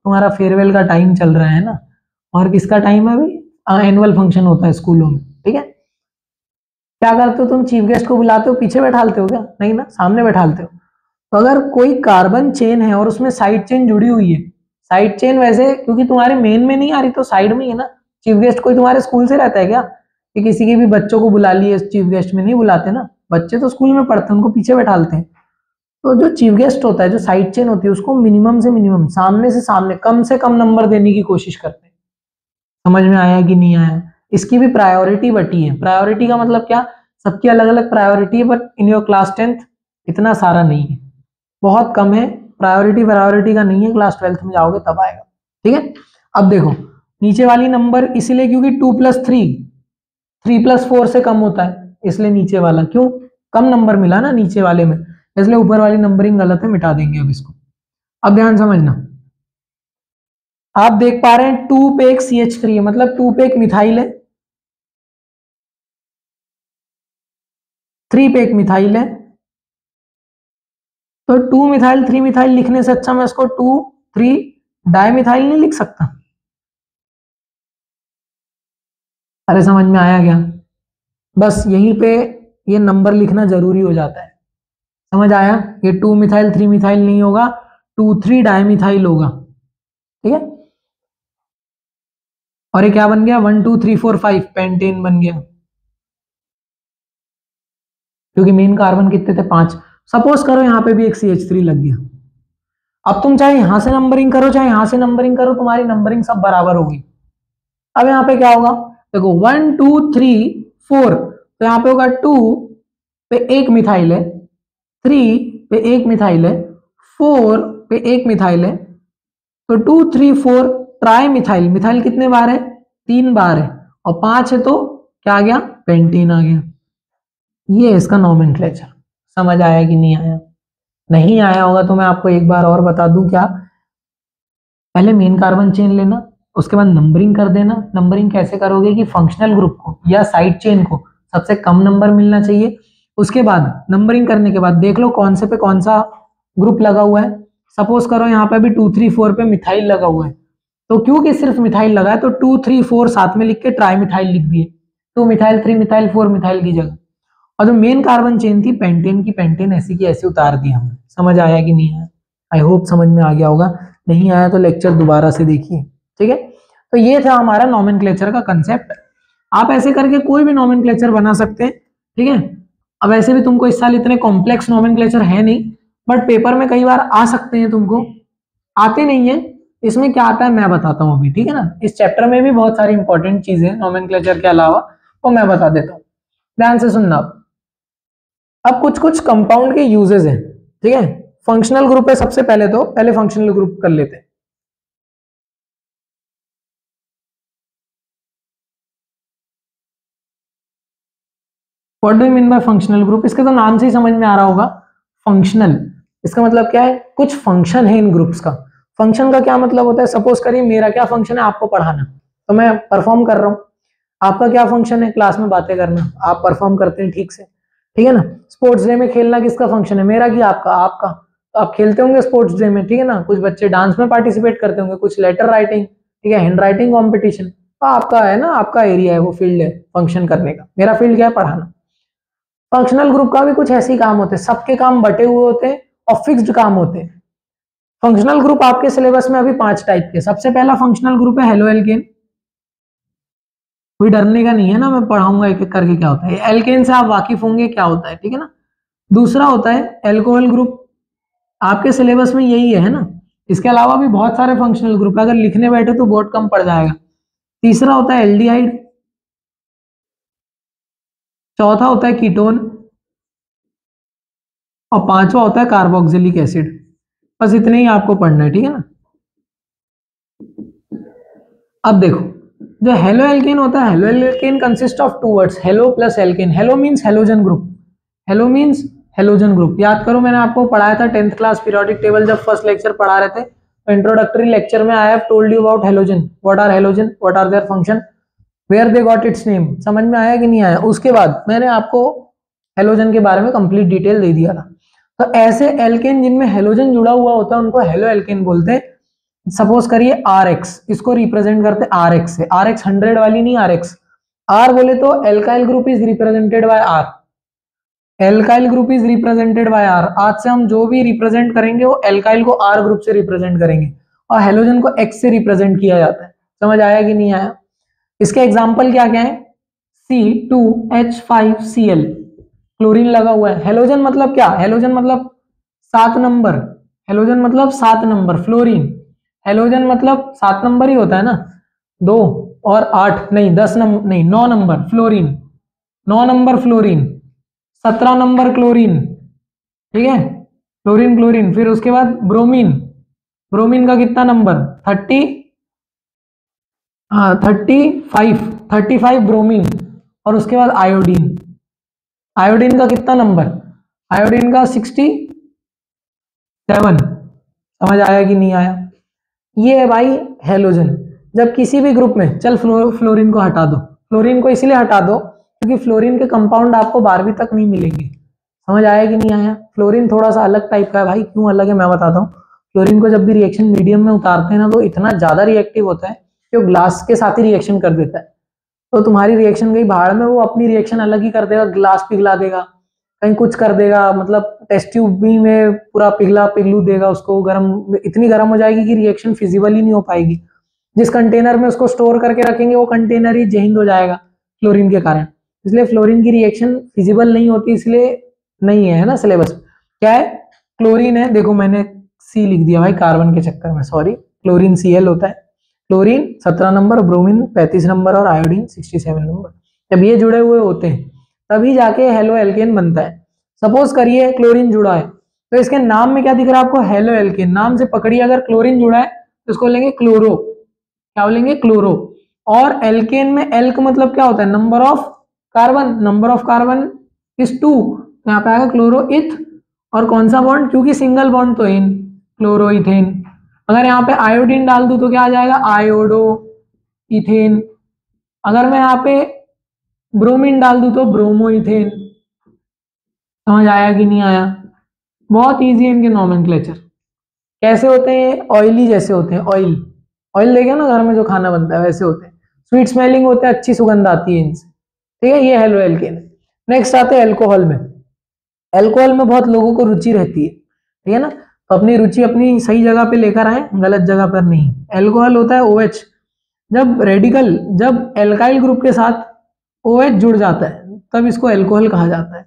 तुम्हारा फेयरवेल का टाइम चल रहा है ना, और किसका टाइम है अभी, एनुअल फंक्शन होता है स्कूलों में, ठीक है। क्या करते हो तुम, चीफ गेस्ट को बुलाते हो, पीछे बैठालते हो क्या, नहीं ना, सामने बैठालते हो। तो अगर कोई कार्बन चेन है और उसमें साइड चेन जुड़ी हुई है, साइड चेन वैसे क्योंकि तुम्हारे मेन में नहीं आ रही तो साइड में ही है ना, चीफ गेस्ट कोई तुम्हारे स्कूल से रहता है क्या, कि किसी के भी बच्चों को बुला लिए चीफ गेस्ट में, नहीं बुलाते ना, बच्चे तो स्कूल में पढ़ते हैं उनको पीछे बैठालते हैं। तो जो चीफ गेस्ट होता है, जो साइड चेन होती है, उसको मिनिमम से मिनिमम, सामने से सामने, कम से कम नंबर देने की कोशिश करते हैं। समझ में आया कि नहीं आया? इसकी भी प्रायोरिटी बटी है। प्रायोरिटी का मतलब क्या? सबकी अलग अलग प्रायोरिटी है, but in your class 10th इतना सारा नहीं है, बहुत कम है। प्रायोरिटी प्रायोरिटी का नहीं है, क्लास 12th में जाओगे तब आएगा। ठीक है, अब देखो नीचे वाली नंबर इसलिए क्योंकि 2+3 3+4 से कम होता है, इसलिए नीचे वाला क्यों कम नंबर मिला ना नीचे वाले में, इसलिए ऊपर वाली नंबरिंग गलत है, मिटा देंगे अब इसको। अब ध्यान समझना, आप देख पा रहे हैं 2 पे एक CH3 है, मतलब 2 पे एक मिथाइल है, 3 पे एक मिथाइल है। तो 2 मिथाइल 3 मिथाइल लिखने से अच्छा मैं इसको 2 3 डाई मिथाइल नहीं लिख सकता? अरे समझ में आया क्या? बस यहीं पे ये नंबर लिखना जरूरी हो जाता है। समझ आया? ये 2 मिथाइल 3 मिथाइल नहीं होगा, 2 3 डाई मिथाइल होगा। ठीक है, और ये क्या बन गया? 1 2 3 4 5 पेंटेन बन गया, क्योंकि मेन कार्बन कितने थे? 5। सपोज करो यहां पे भी एक CH3 लग गया। अब तुम चाहे यहां से नंबरिंग करो चाहे यहां से नंबरिंग करो, तुम्हारी नंबरिंग सब बराबर होगी। अब यहाँ पे क्या होगा? देखो 1 2 3 4, तो यहाँ पे होगा 2 पे एक मिथाइल है, 3 पे एक मिथाइल है, 4 पे एक मिथाइल है, तो 2 3 4 ट्राई मिथाइल। मिथाइल कितने बार है? 3 बार है, और 5 है तो क्या आ गया? पेंटीन आ गया। ये इसका नोमेनक्लेचर। समझ आया कि नहीं आया? नहीं आया होगा तो मैं आपको एक बार और बता दूं क्या, पहले मेन कार्बन चेन लेना, उसके बाद नंबरिंग कर देना। नंबरिंग कैसे करोगे कि फंक्शनल ग्रुप को या साइड चेन को सबसे कम नंबर मिलना चाहिए। उसके बाद नंबरिंग करने के बाद देख लो कौन से पे कौन सा ग्रुप लगा हुआ है। सपोज करो यहाँ पे भी 2 3 4 पे मिथाइल लगा हुआ है, तो क्योंकि सिर्फ मिथाइल लगा है तो 2 3 4 साथ में लिख के ट्राई मिथाइल लिख दिए, 2 मिथाइल 3 मिथाइल 4 मिथाइल की जगह। और जो मेन कार्बन चेन थी पेंटेन की, पेंटेन ऐसी की ऐसी उतार दी हमने। समझ आया कि नहीं आया? आई होप समझ में आ गया होगा। नहीं आया तो लेक्चर दोबारा से देखिए। ठीक है, तो ये था हमारा नोमेनक्लेचर का कंसेप्ट। आप ऐसे करके कोई भी नोमेनक्लेचर बना सकते हैं। ठीक है, अब ऐसे भी तुमको इस साल इतने कॉम्प्लेक्स नोमेनक्लेचर है नहीं, बट पेपर में कई बार आ सकते हैं, तुमको आते नहीं है। इसमें क्या आता है मैं बताता हूँ अभी। ठीक है ना, इस चैप्टर में भी बहुत सारी इंपॉर्टेंट चीजें नोमेनक्लेचर के अलावा, वो मैं बता देता हूँ, ध्यान से सुनना। अब कुछ कुछ कंपाउंड के यूजेस हैं। ठीक है, फंक्शनल ग्रुप है सबसे पहले, तो पहले फंक्शनल ग्रुप कर लेते हैं। What do you mean by functional group? इसके तो नाम से ही समझ में आ रहा होगा, फंक्शनल। इसका मतलब क्या है? कुछ फंक्शन है इन ग्रुप्स का। फंक्शन का क्या मतलब होता है? सपोज करिए मेरा क्या फंक्शन है? आपको पढ़ाना, तो मैं परफॉर्म कर रहा हूँ। आपका क्या फंक्शन है? क्लास में बातें करना। आप परफॉर्म करते हैं ठीक से, ठीक है ना। स्पोर्ट्स डे में खेलना किसका फंक्शन है? मेरा कि आपका? आपका। तो आप खेलते होंगे स्पोर्ट्स डे में, ठीक है ना। कुछ बच्चे डांस में पार्टिसिपेट करते होंगे, कुछ लेटर राइटिंग, ठीक है, हैंड राइटिंग कॉम्पिटिशन। तो आपका है ना, आपका एरिया है, वो फील्ड है फंक्शन करने का। मेरा फील्ड क्या है? पढ़ाना। फंक्शनल ग्रुप का भी कुछ ऐसे ही काम होते हैं, सबके काम बटे हुए होते हैं और फिक्स्ड काम होते हैं। फंक्शनल ग्रुप आपके सिलेबस में अभी 5 टाइप के। सबसे पहला फंक्शनल ग्रुप है हेलो एल्केन। कोई डरने का नहीं है ना, मैं पढ़ाऊंगा एक एक करके क्या होता है। एल्केन से आप वाकिफ होंगे क्या होता है, ठीक है ना। दूसरा होता है एल्कोहल ग्रुप, आपके सिलेबस में यही है ना। इसके अलावा भी बहुत सारे फंक्शनल ग्रुप, अगर लिखने बैठे तो बहुत कम पड़ जाएगा। तीसरा होता है एल्डिहाइड। चौथा होता है कीटोन, और पांचवा होता है कार्बोक्सिलिक एसिड। बस इतने ही आपको पढ़ना है, ठीक है ना। अब देखो, जो हेलो एल्केन होता है, halo alkane consist of 2 words, halo plus alkane. Halo means halogen group, halo means halogen group. याद करो मैंने आपको पढ़ाया था 10th क्लास पीरियोडिक टेबल, जब फर्स्ट लेक्चर पढ़ा रहे थे, तो इंट्रोडक्टरी लेक्चर में I have told you about halogen, what are halogen, what are their function, where they got its name. समझ में आया कि नहीं आया? उसके बाद मैंने आपको हेलोजन के बारे में कंप्लीट डिटेल दे दिया था। तो ऐसे एल्केन जिनमें हेलोजन जुड़ा हुआ होता है उनको हेलो एल्केन बोलते हैं। सपोज करिए आर एक्स, इसको रिप्रेजेंट करते आर एक्स से। आर एक्स 100 वाली नहीं, आर एक्स। आर बोले तो alkyl group is represented by R, alkyl group is represented by R. आज से हम जो भी रिप्रेजेंट करेंगे वो एल्काइल को आर ग्रुप से रिप्रेजेंट करेंगे, और हेलोजन को एक्स से रिप्रेजेंट किया जाता है। समझ आया कि नहीं आया? इसके एग्जाम्पल क्या क्या है? C2H5Cl, क्लोरीन लगा हुआ है। हेलोजन मतलब क्या? हेलोजन मतलब 7 नंबर, हेलोजन मतलब 7 नंबर, फ्लोरीन, हेलोजन मतलब 7 नंबर ही होता है ना, 2 और 8 नहीं 10 नंबर नहीं 9 number fluorine, 9 number fluorine, 17 number chlorine, ठीक है, क्लोरीन क्लोरीन। फिर उसके बाद ब्रोमीन, ब्रोमीन का कितना नंबर 30, हाँ 35 ब्रोमीन। और उसके बाद आयोडीन, आयोडीन का कितना नंबर, आयोडीन का 67। समझ आया कि नहीं आया? ये है भाई हेलोजन। जब किसी भी ग्रुप में, चल फ्लोरीन को हटा दो, फ्लोरीन को इसलिए हटा दो क्योंकि फ्लोरीन के कंपाउंड आपको 12वीं तक नहीं मिलेंगे। समझ आया कि नहीं आया? फ्लोरीन थोड़ा सा अलग टाइप का है भाई, क्यों अलग है मैं बताता हूँ। फ्लोरीन को जब भी रिएक्शन मीडियम में उतारते हैं ना, तो इतना ज्यादा रिएक्टिव होता है कि वो ग्लास के साथ ही रिएक्शन कर देता है। तो तुम्हारी रिएक्शन गई भाड़ में, वो अपनी रिएक्शन अलग ही कर देगा, ग्लास पिघला देगा, कहीं कुछ कर देगा, मतलब टेस्ट ट्यूब भी में पूरा पिघला पिघलू देगा उसको, गर्म इतनी गर्म हो जाएगी कि रिएक्शन फिजिबल ही नहीं हो पाएगी। जिस कंटेनर में उसको स्टोर करके रखेंगे वो कंटेनर ही जहिंद हो जाएगा फ्लोरीन के कारण। इसलिए फ्लोरीन की रिएक्शन फिजिबल नहीं होती, इसलिए नहीं है ना सिलेबस। क्या है? क्लोरीन है, देखो मैंने सी लिख दिया भाई कार्बन के चक्कर में, सॉरी, क्लोरीन Cl होता है। क्लोरीन 17 नंबर, ब्रोमीन 35 नंबर और आयोडीन 67 नंबर। जब ये जुड़े हुए होते हैं तभी जाके हेलो एल्केन बनता है। सपोज करिए क्लोरीन जुड़ा है, तो इसके नाम में क्या दिख रहा है आपको? Halo alkane. नाम से पकड़िए, अगर क्लोरीन जुड़ा है तो इसको लेंगे क्लोरो, क्या बोलेंगे? क्लोरो। और एल्केन में एल्क मतलब क्या होता है? Number of carbon, number of carbon is 2, यहाँ पे आएगा क्लोरो इथ। और कौन सा बॉन्ड? क्योंकि सिंगल बॉन्ड तो इन, क्लोरो इथेन। अगर यहाँ पे आयोडीन डाल दूं तो क्या आ जाएगा? Iodo ethane. अगर मैं यहाँ पे ब्रोमीन डाल दूं तो ब्रोमो इथेन। समझ आया कि नहीं आया? बहुत इजी है इनके नॉमेनक्लेचर। कैसे होते हैं? ऑयली जैसे होते हैं, ऑयल, ऑयल देखे ना घर में जो खाना बनता है वैसे होते हैं। स्वीट स्मेलिंग होते हैं, अच्छी सुगंध आती है इनसे, ठीक है। ये हेलो एल्केन। नेक्स्ट आते हैं एल्कोहल में। एल्कोहल में बहुत लोगों को रुचि रहती है, ठीक है ना, तो अपनी रुचि अपनी सही जगह पे लेकर आए, गलत जगह पर नहीं। एल्कोहल होता है OH। जब रेडिकल, जब एल्काइल ग्रुप के साथ OH जुड़ जाता है तब इसको एल्कोहल कहा जाता है।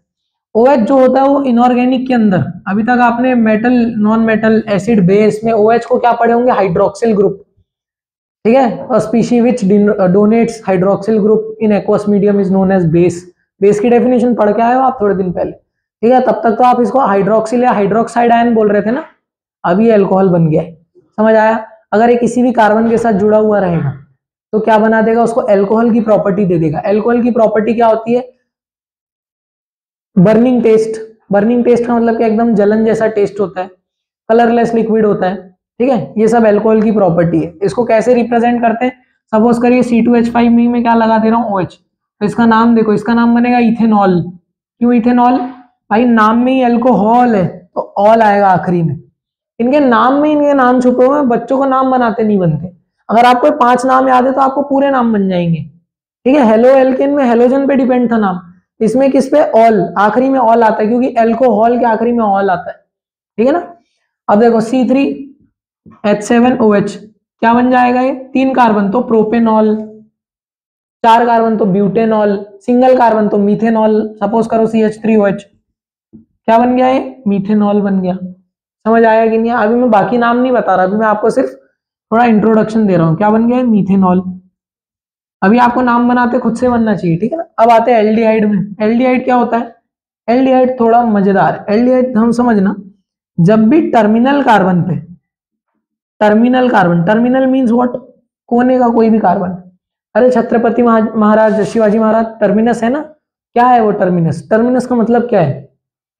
OH जो होता है वो इनऑर्गेनिक के अंदर, अभी तक आपने metal, non metal, acid, base में OH को क्या पढ़े होंगे? हाइड्रोक्सिल ग्रुप, ठीक है। A species which donates hydroxyl group in aqueous medium is known as base. Base की डेफिनेशन पढ़ के आए हो आप थोड़े दिन पहले, ठीक है। तब तक तो आप इसको हाइड्रोक्सिल या हाइड्रोक्साइड आयन बोल रहे थे ना, अभी अल्कोहल बन गया है। समझ आया? अगर ये किसी भी कार्बन के साथ जुड़ा हुआ रहेगा तो क्या बना देगा? उसको अल्कोहल की प्रॉपर्टी दे देगा। अल्कोहल की प्रॉपर्टी क्या होती है? Burning test. बर्निंग टेस्ट का मतलब कि एकदम जलन जैसा टेस्ट होता है, कलरलेस लिक्विड होता है, ठीक है। ये सब अल्कोहल की प्रॉपर्टी है। इसको कैसे रिप्रेजेंट करते हैं? सपोज करिए C2H5 में क्या लगा दे रहा हूँ? OH, तो इसका नाम देखो, इसका नाम बनेगा इथेनॉल। क्यों इथेनॉल? भाई नाम में ही अल्कोहल है तो ऑल आएगा आखिरी में। इनके नाम में इनके नाम छुपे हुए हैं, बच्चों को नाम बनाते नहीं बनते। अगर आपको 5 नाम याद है तो आपको पूरे नाम बन जाएंगे, ठीक है। हेलो एल्केन में हेलोजन पे डिपेंड था नाम, इसमें किस पे? ऑल, आखिरी में ऑल आता है क्योंकि एल्कोहल के आखिरी में ऑल आता है, ठीक है ना। अब देखो C3H7OH क्या बन जाएगा? ये 3 कार्बन तो प्रोपेनॉल, 4 कार्बन तो ब्यूटेनॉल, सिंगल कार्बन तो मीथेनॉल। सपोज करो CH3OH, क्या बन गया? ये मीथेनॉल बन गया। समझ आया कि नहीं? अभी मैं बाकी नाम नहीं बता रहा, अभी मैं आपको सिर्फ थोड़ा इंट्रोडक्शन दे रहा हूँ। क्या बन गया? मीथेनॉल। अभी आपको नाम बनाते खुद से बनना चाहिए, ठीक है ना। अब आते हैं एल्डिहाइड में। एल्डिहाइड क्या होता है? एल्डिहाइड थोड़ा मजेदार। एल्डिहाइड हम समझना, जब भी टर्मिनल कार्बन पे, terminal carbon, terminal means what? कोने का कोई भी कार्बन। अरे छत्रपति महाराज, शिवाजी महाराज टर्मिनस है ना। क्या है वो टर्मिनस? टर्मिनस का मतलब क्या है?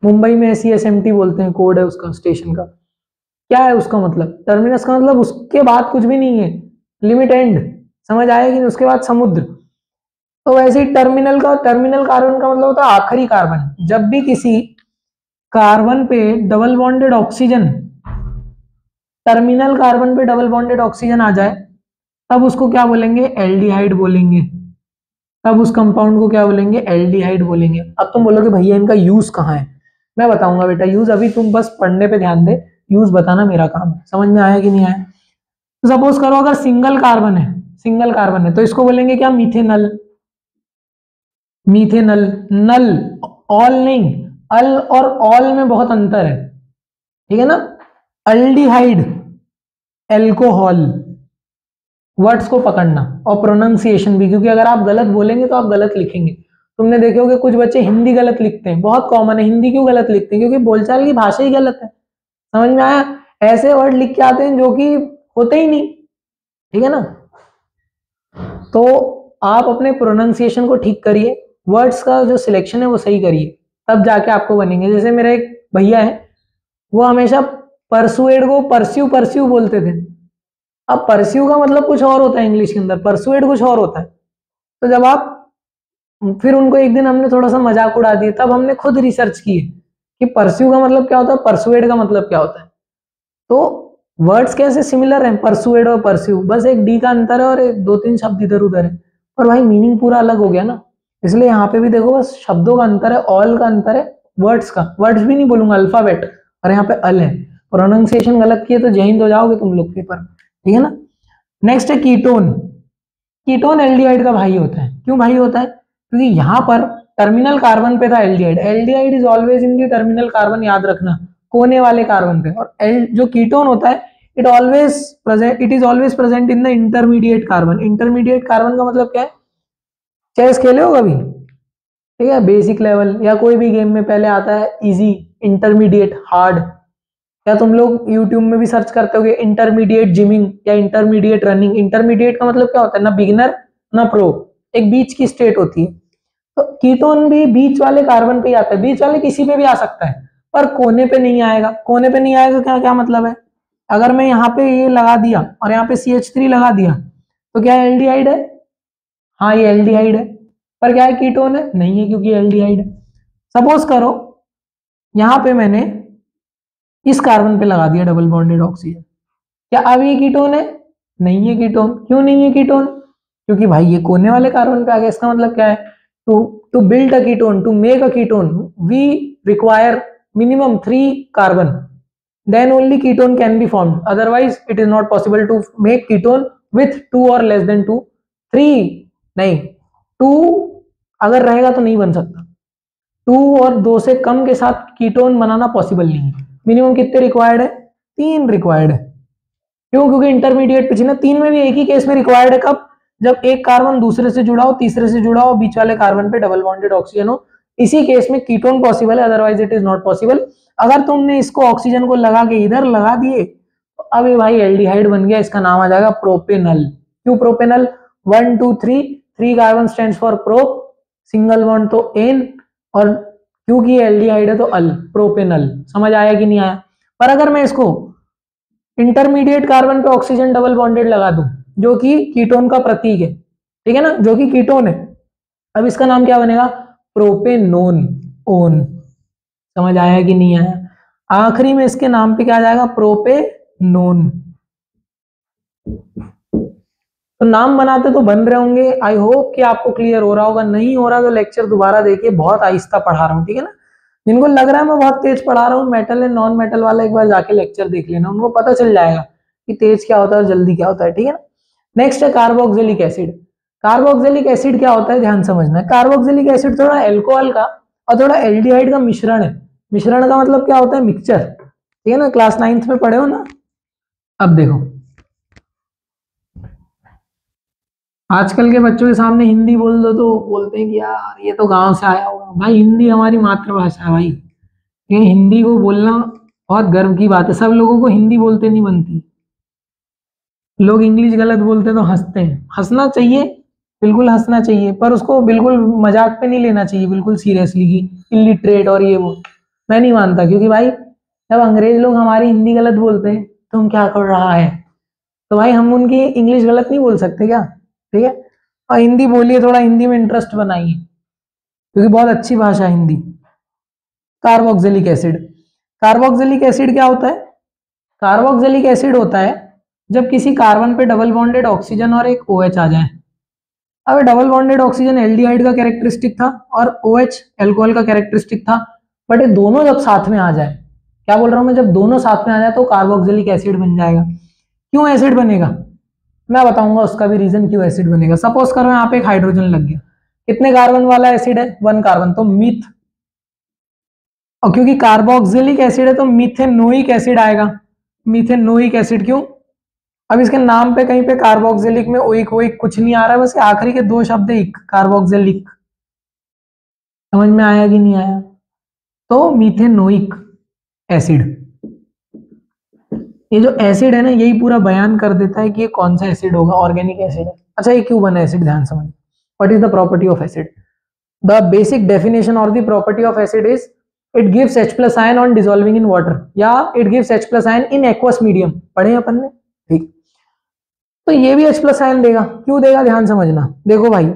मुंबई में CSMT बोलते हैं, कोड है उसका स्टेशन का। क्या है उसका मतलब? टर्मिनस का मतलब उसके बाद कुछ भी नहीं है, लिमिट एंड। समझ आया कि नहीं? उसके बाद समुद्र। तो वैसे ही टर्मिनल का, टर्मिनल कार्बन का मतलब होता है आखिरी कार्बन। जब भी किसी कार्बन पे double bonded oxygen, terminal carbon पे डबल बॉन्डेड ऑक्सीजन आ जाए तब उसको क्या बोलेंगे? एल्डिहाइड बोलेंगे। तब उस कंपाउंड को क्या बोलेंगे? एल्डिहाइड बोलेंगे। अब तुम बोलोगे भैया इनका यूज कहाँ है? मैं बताऊंगा बेटा यूज, अभी तुम बस पढ़ने पे ध्यान दे, यूज बताना मेरा काम है। समझ में आया कि नहीं आया? तो सपोज करो अगर सिंगल कार्बन है, सिंगल कार्बन है तो इसको बोलेंगे क्या? मीथेनल। मीथेनल, नल, ऑल नहीं। अल और ऑल में बहुत अंतर है। ठीक है ना। अल्डिहाइड, एल्कोहल, वर्ड्स को पकड़ना और प्रोनाउंसिएशन भी, क्योंकि अगर आप गलत बोलेंगे तो आप गलत लिखेंगे। तुमने देखे होगे कुछ बच्चे हिंदी गलत लिखते हैं, बहुत कॉमन है। हिंदी क्यों गलत लिखते हैं? क्योंकि बोलचाल की भाषा ही गलत है। समझ में आया? ऐसे वर्ड लिख के आते हैं जो कि होते ही नहीं, ठीक है ना। तो आप अपने प्रोनाउंसिएशन को ठीक करिए, वर्ड्स का जो सिलेक्शन है वो सही करिए, तब जाके आपको बनेंगे। जैसे मेरा एक भैया है, वो हमेशा परसुएड को परस्यू परस्यू बोलते थे। अब परस्यू का मतलब कुछ और होता है इंग्लिश के अंदर, परसुएड कुछ और होता है। तो जब आप, फिर उनको एक दिन हमने थोड़ा सा मजाक उड़ा दिया, तब हमने खुद रिसर्च की कि परस्यू का मतलब क्या होता है, परसुएड का मतलब क्या होता है। तो वर्ड्स कैसे सिमिलर हैं, परसुएड और परस्यू, बस एक डी का अंतर है और एक दो तीन शब्द इधर उधर है, पर भाई मीनिंग पूरा अलग हो गया ना। इसलिए यहाँ पे भी देखो, बस शब्दों का अंतर है, ऑल का अंतर है, वर्ड्स का, वर्ड्स भी नहीं बोलूंगा, अल्फाबेट, और यहाँ पे अल है। प्रोनाउंसिएशन गलत किए तो जय हिंद हो जाओगे तुम लोग पेपर, ठीक है ना। नेक्स्ट है कीटोन। कीटोन एल्डिहाइड का भाई होता है। क्यों भाई होता है? क्योंकि यहाँ पर टर्मिनल कार्बन पे था aldehyde. Aldehyde is always in the terminal carbon, याद रखना, कोने वाले कार्बन पे। और एल जो कीटोन होता है, it is always present in the intermediate carbon. Intermediate carbon का मतलब क्या है? चेस खेले हो कभी? ठीक है, बेसिक लेवल या कोई भी गेम में पहले आता है इजी, इंटरमीडिएट, हार्ड। या तुम लोग यूट्यूब में भी सर्च करते होगे इंटरमीडिएट जिमिंग या इंटरमीडिएट रनिंग। इंटरमीडिएट का मतलब क्या होता है? ना बिगिनर ना प्रो, एक बीच की स्टेट होती है। तो कीटोन भी बीच वाले कार्बन पे ही आता है, बीच वाले किसी पे भी आ सकता है, पर कोने पे नहीं आएगा। कोने पे नहीं आएगा क्या क्या मतलब है? अगर मैं यहाँ पे ये लगा दिया और यहाँ पे CH3 लगा दिया, तो क्या एल्डिहाइड है? हाँ, ये एल्डिहाइड है। पर क्या है, कीटोन है? नहीं है, क्योंकि एल्डिहाइड है। सपोज करो यहाँ पे मैंने इस कार्बन पे लगा दिया डबल बॉन्डेड ऑक्सीजन, क्या अब ये कीटोन है? नहीं है कीटोन। क्यों नहीं है कीटोन? क्योंकि भाई ये कोने वाले कार्बन पे आ गया। इसका मतलब क्या है? To to build a ketone, to make a ketone, we require minimum 3 carbon, then only ketone can be formed, otherwise it is not possible to make ketone with 2 or less than 2, 3 नहीं, 2 अगर रहेगा तो नहीं बन सकता। 2 और 2 से कम के साथ कीटोन बनाना पॉसिबल नहीं है। मिनिमम कितने रिक्वायर्ड है? 3 रिक्वायर्ड है। क्यों? क्योंकि इंटरमीडिएट पिछले 3 में भी एक ही केस में रिक्वायर्ड है। कब? जब एक कार्बन दूसरे से जुड़ा हो, तीसरे से जुड़ा हो, बीच वाले कार्बन पे डबल बॉन्डेड ऑक्सीजन हो, इसी केस में कीटोन पॉसिबल है, otherwise it is not possible. अगर तुमने इसको ऑक्सीजन को लगा के इधर लगा दिए, तो अब ये भाई एल्डिहाइड बन गया, इसका नाम आ जाएगा प्रोपेनल। क्यों propanal? 1 2 3, 3 carbon stands for prop, single bond तो एन, और क्योंकि एल्डिहाइड है तो अल, प्रोपेनल। समझ आया कि नहीं आया? पर अगर मैं इसको इंटरमीडिएट कार्बन पे ऑक्सीजन डबल बॉन्डेड लगा दूं, जो कि कीटोन का प्रतीक है, ठीक है ना, जो कि कीटोन है, अब इसका नाम क्या बनेगा? Propanone, own. समझ आया कि नहीं आया? आखिरी में इसके नाम पे क्या आ जाएगा? प्रोपेनोन। तो नाम बनाते तो बन रहे होंगे, आई होप कि आपको क्लियर हो रहा होगा। नहीं हो रहा तो लेक्चर दोबारा देखिए, बहुत आहिस्ता पढ़ा रहा हूँ, ठीक है ना। जिनको लग रहा है मैं बहुत तेज पढ़ा रहा हूँ, मेटल एंड नॉन मेटल वाला एक बार जाके लेक्चर देख लेना, उनको पता चल जाएगा कि तेज क्या होता है और जल्दी क्या होता है, ठीक है ना। नेक्स्ट है कार्बोक्सिलिक एसिड। कार्बोक्सिलिक एसिड क्या होता है, ध्यान समझना है। कार्बोक्सिलिक एसिड थोड़ा एल्कोहल का और थोड़ा एल्डिहाइड का मिश्रण है। मिश्रण का मतलब क्या होता है? मिक्सचर, ठीक है ना, क्लास 9th में पढ़े हो ना। अब देखो, आजकल के बच्चों के सामने हिंदी बोल दो तो बोलते हैं कि यार ये तो गांव से आया होगा। भाई हिंदी हमारी मातृभाषा है भाई, ये हिंदी को बोलना बहुत गर्व की बात है। सब लोगों को हिंदी बोलते नहीं बनती, लोग इंग्लिश गलत बोलते तो हंसते हैं। हंसना चाहिए, बिल्कुल हंसना चाहिए, पर उसको बिल्कुल मजाक पे नहीं लेना चाहिए, बिल्कुल सीरियसली कि इलिटरेट और ये वो। मैं नहीं मानता, क्योंकि भाई जब अंग्रेज लोग हमारी हिंदी गलत बोलते हैं, तुम क्या कर रहा है, तो भाई हम उनकी इंग्लिश गलत नहीं बोल सकते क्या? ठीक है, और हिंदी बोलिए, थोड़ा हिंदी में इंटरेस्ट बनाइए, क्योंकि बहुत अच्छी भाषा है Hindi. Carboxylic acid. Carboxylic acid क्या होता है? कार्बोक्सिलिक एसिड होता है जब किसी कार्बन पे डबल बॉन्डेड ऑक्सीजन और एक OH आ जाए। अब डबल बॉन्डेड ऑक्सीजन एल्डिहाइड का कैरेक्टरिस्टिक था और OH अल्कोहल का कैरेक्टरिस्टिक था, बट ये दोनों जब साथ में आ जाए, क्या बोल रहा हूं मैं, जब दोनों साथ में आ जाए तो कार्बोक्सिलिक एसिड बन जाएगा। क्यों एसिड बनेगा? मैं बताऊंगा उसका भी रीजन, क्यों एसिड बनेगा। सपोज करो यहाँ पे एक हाइड्रोजन लग गया, कितने कार्बन वाला एसिड है? 1 कार्बन, तो मिथ और क्योंकि कार्बोक्सिलिक एसिड है तो मीथेनोइक एसिड आएगा, मीथेनोइक एसिड। क्यों? अब इसके नाम पे कहीं पे कार्बोक्सिलिक में ओइक वोइक कुछ नहीं आ रहा है, बस आखिरी के दो शब्द इक, कार्बोक्सिलिक। समझ में आया कि नहीं आया? तो मीथेनोइक एसिड, ये जो एसिड है ना यही पूरा बयान कर देता है कि ये कौन सा एसिड होगा, ऑर्गेनिक एसिड है। अच्छा ये क्यों बना एसिड, ध्यान समझ। What is the property of acid? The basic definition और the property of acid is it gives H plus ion on dissolving in water, या it gives H plus ion in aqueous medium. पढ़े अपन ने, ठीक। तो ये भी H plus ion देगा। क्यों देगा, ध्यान समझना। देखो भाई,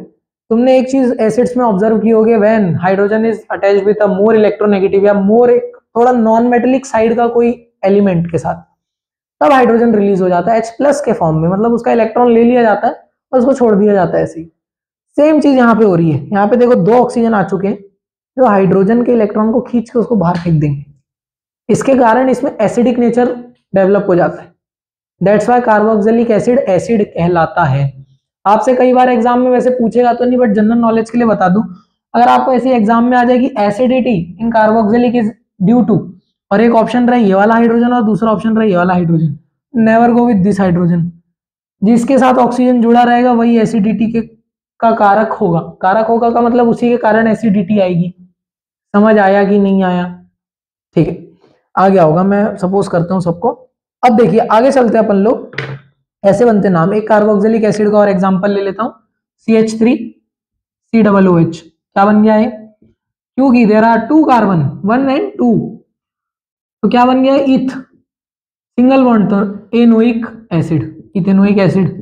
तुमने एक चीज एसिड्स में ऑब्जर्व की होगी, when hydrogen is attached with a more electronegative या मोर एक थोड़ा नॉन मेटेलिक साइड का कोई एलिमेंट के साथ, तब हाइड्रोजन रिलीज हो जाता है H प्लस के फॉर्म में, मतलब उसका इलेक्ट्रॉन ले लिया जाता है और उसको छोड़ दिया जाता है ऐसे ही। सेम चीज यहाँ पे हो रही है। यहाँ पे देखो दो ऑक्सीजन आ चुके हैं जो हाइड्रोजन के इलेक्ट्रॉन को खींच के उसको बाहर फेंक देंगे। इसके कारण इसमें एसिडिक नेचर डेवलप हो जाता है। That's why carboxylic acid acid कहलाता है। आपसे कई बार एग्जाम में वैसे पूछेगा तो नहीं, बट जनरल नॉलेज के लिए बता दूं, अगर आपको ऐसे एग्जाम में आ जाएगी acidity in carboxylic is due to, और एक ऑप्शन रहे ये वाला हाइड्रोजन और दूसरा ऑप्शन रहे ये वाला hydrogen, never go with this hydrogen. जिसके साथ ऑक्सीजन जुड़ा रहेगा वही एसिडिटी के का कारक होगा। कारक होगा का मतलब उसी के कारण एसिडिटी आएगी। समझ आया कि नहीं आया? ठीक है, आ गया होगा, मैं सपोज करता हूं सबको। अब देखिए आगे चलते हैं अपन लोग, ऐसे बनते नाम। एक कार्बोक्सिलिक एसिड का और एग्जांपल ले लेता हूं, CH3COOH। क्या बन गया है? क्योंकि there are two carbon, 1 and 2, तो क्या बन गया? इथ, सिंगल बॉन्ड, तो एनोइक एसिड, इथेनोइक एसिड।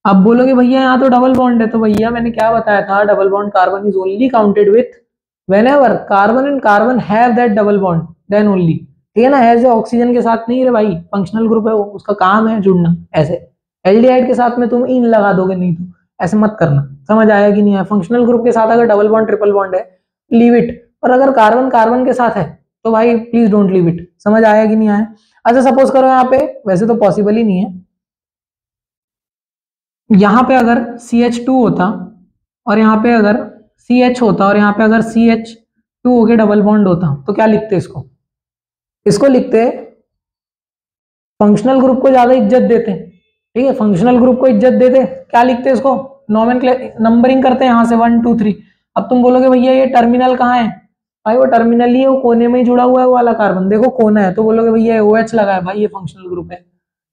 अब बोलोगे भैया यहाँ तो डबल बॉन्ड है, तो भैया मैंने क्या बताया था, double bond carbon is only counted with whenever carbon and carbon have that double bond, then only. ठीक है ना, ऐसे ऑक्सीजन के साथ नहीं रे भाई, फंक्शनल ग्रुप है वो, उसका काम है जुड़ना। ऐसे एल्डिहाइड के साथ में तुम इन लगा दोगे, नहीं तो ऐसे मत करना। समझ आया कि नहीं आया? फंक्शनल ग्रुप के साथ अगर डबल बॉन्ड ट्रिपल बॉन्ड है, लीव इट। और अगर कार्बन कार्बन के साथ है तो भाई प्लीज डोंट लीव इट। समझ आया कि नहीं आया? अच्छा सपोज करो यहाँ पे, वैसे तो पॉसिबल ही नहीं है, यहाँ पे अगर CH2 होता और यहाँ पे अगर CH होता और यहाँ पे अगर CH2 होके डबल बॉन्ड होता, तो क्या लिखते इसको? इसको लिखते फंक्शनल ग्रुप को ज्यादा इज्जत देते। ठीक है, फंक्शनल ग्रुप को इज्जत देते, क्या लिखते इसको? नंबरिंग करते हैं यहाँ से 1 2 3। अब तुम बोलोगे भैया ये टर्मिनल कहाँ है? भाई वो टर्मिनल ही है, वो कोने में ही जुड़ा हुआ है वो वाला कार्बन, देखो कोना है। तो बोलोगे भैया OH लगा है, भाई ये फंक्शनल ग्रुप है,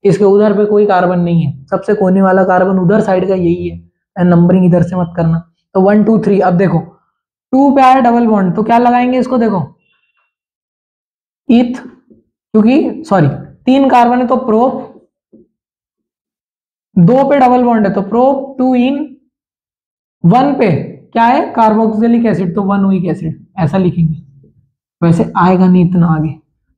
इसके उधर पे कोई कार्बन नहीं है, सबसे कोने वाला कार्बन उधर साइड का यही है। नंबरिंग इधर से मत करना। तो 1 2 3। अब देखो 2 पे आया डबल बॉन्ड, तो क्या लगाएंगे इसको? देखो इथ, क्योंकि सॉरी 3 कार्बन है तो प्रोप, 2 पे डबल बॉन्ड है तो प्रोप, 2 इन, 1 पे क्या है? कार्बोक्सिलिक एसिड, तो 1 एसिड, ऐसा लिखेंगे। वैसे आएगा नहीं इतना आगे,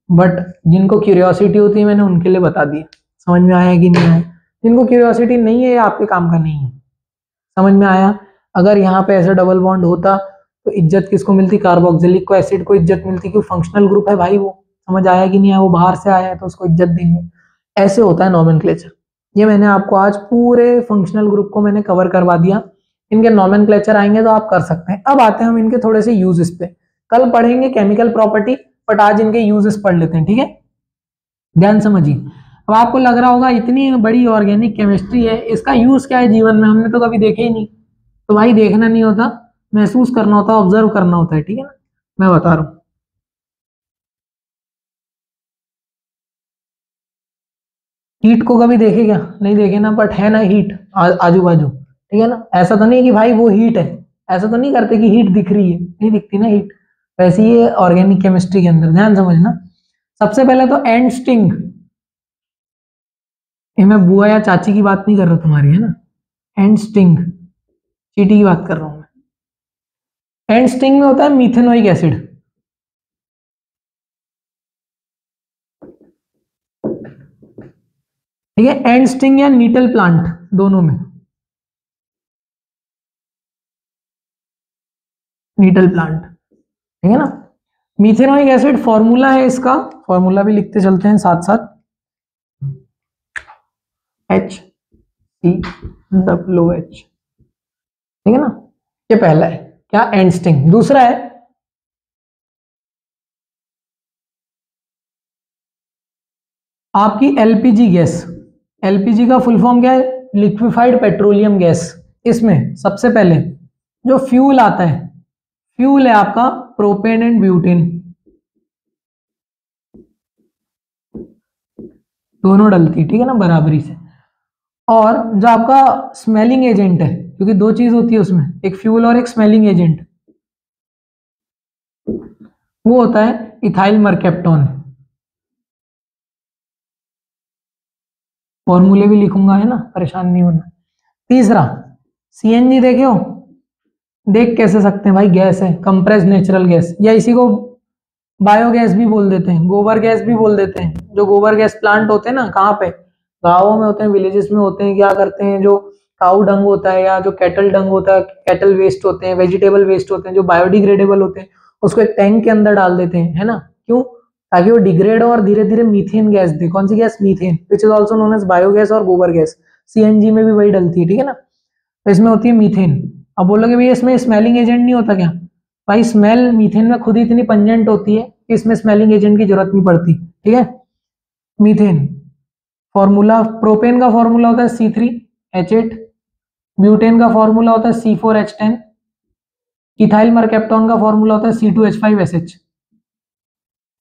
बट जिनको क्यूरियोसिटी होती है मैंने उनके लिए बता दिया। समझ में आया कि नहीं आया? जिनको क्यूरियोसिटी नहीं है ये आपके काम का नहीं है। समझ में आया? अगर यहाँ पे ऐसा डबल बॉन्ड होता तो इज्जत किसको मिलती? कार्बोक्सिलिक को, एसिड को इज्जत मिलती, क्योंकि फंक्शनल ग्रुप है भाई वो। समझ आया कि नहीं आया? वो बाहर से आया है तो उसको इज्जत देंगे। ऐसे होता है नॉमेनक्लेचर। ये मैंने आपको आज पूरे फंक्शनल ग्रुप को मैंने कवर करवा दिया। इनके नॉमेनक्लेचर आएंगे तो आप कर सकते हैं। अब आते हैं हम इनके थोड़े से यूजेस पे। कल पढ़ेंगे केमिकल प्रॉपर्टी, बट आज इनके यूजेस पढ़ लेते हैं। ठीक है, ध्यान समझिए। अब आपको लग रहा होगा इतनी बड़ी ऑर्गेनिक केमिस्ट्री है, इसका यूज क्या है जीवन में, हमने तो कभी देखे ही नहीं। तो भाई देखना नहीं होता, महसूस करना होता, ऑब्जर्व करना होता है। ठीक है ना, मैं बता रहा हूँ। हीट को कभी देखे क्या? नहीं देखे ना, बट है ना हीट आजू बाजू। ठीक है ना, ऐसा तो नहीं कि भाई वो हीट है, ऐसा तो नहीं करते कि हीट दिख रही है, नहीं दिखती ना हीट। वैसे ही ऑर्गेनिक केमिस्ट्री के अंदर ध्यान समझना। सबसे पहले तो एंड स्टिंग, ये मैं बुआ या चाची की बात नहीं कर रहा तुम्हारी, है ना। एंड स्टिंग, चीटी की बात कर रहा हूं मैं। एंड स्टिंग में होता है मीथेनोइक एसिड। ठीक है, एंड स्टिंग या नीटल प्लांट, दोनों में। नीटल प्लांट, ठीक है ना। मीथेनोइक एसिड फॉर्मूला है इसका, फॉर्मूला भी लिखते चलते हैं साथ साथ। HCOOH, ठीक है ना। ये पहला है क्या? And sting. दूसरा है आपकी एलपीजी गैस, एलपीजी का फुल फॉर्म क्या है? Liquefied petroleum gas. इसमें सबसे पहले जो फ्यूल आता है, फ्यूल है आपका प्रोपेन एंड ब्यूटेन, दोनों डलती है, ठीक है ना, बराबरी से। और जो आपका स्मेलिंग एजेंट है, क्योंकि दो चीज होती है उसमें, एक फ्यूल और एक स्मेलिंग एजेंट, वो होता है इथाइल मरकेप्टोन। फॉर्मूले भी लिखूंगा, है ना, परेशान नहीं होना। तीसरा सीएनजी देखे हो, देख कैसे सकते हैं भाई, गैस है, कंप्रेस्ड नेचुरल गैस, या इसी को बायोगैस भी बोल देते हैं, गोबर गैस भी बोल देते हैं। जो गोबर गैस प्लांट होते हैं ना, कहाँ पे, गाँवों में होते हैं, विलेजेस में होते हैं। क्या करते हैं, जो काऊ डंग होता है या जो कैटल डंग होता है, कैटल वेस्ट होते हैं, वेजिटेबल वेस्ट होते हैं, जो बायोडिग्रेडेबल होते हैं, उसको एक टैंक के अंदर डाल देते हैं, है ना। क्यों? ताकि वो डिग्रेड हो और धीरे धीरे मीथेन गैस दे। कौन सी गैस? Methane, which is also known as biogas और गोबर गैस। सीएनजी में भी वही डलती है, ठीक है ना। तो इसमें होती है मीथेन। अब बोलोगे भैया इसमें स्मेलिंग एजेंट नहीं होता क्या? भाई स्मेल मीथेन में खुद ही इतनी पंजेंट होती है कि इसमें स्मेलिंग एजेंट की जरूरत नहीं पड़ती, ठीक है। मीथेन फॉर्मूला, प्रोपेन का फॉर्मूला होता है C3H8, ब्यूटेन का फॉर्मूला होता है C4H10, इथाइल मरकेप्टोन का फॉर्मूला होता है C2H5SH,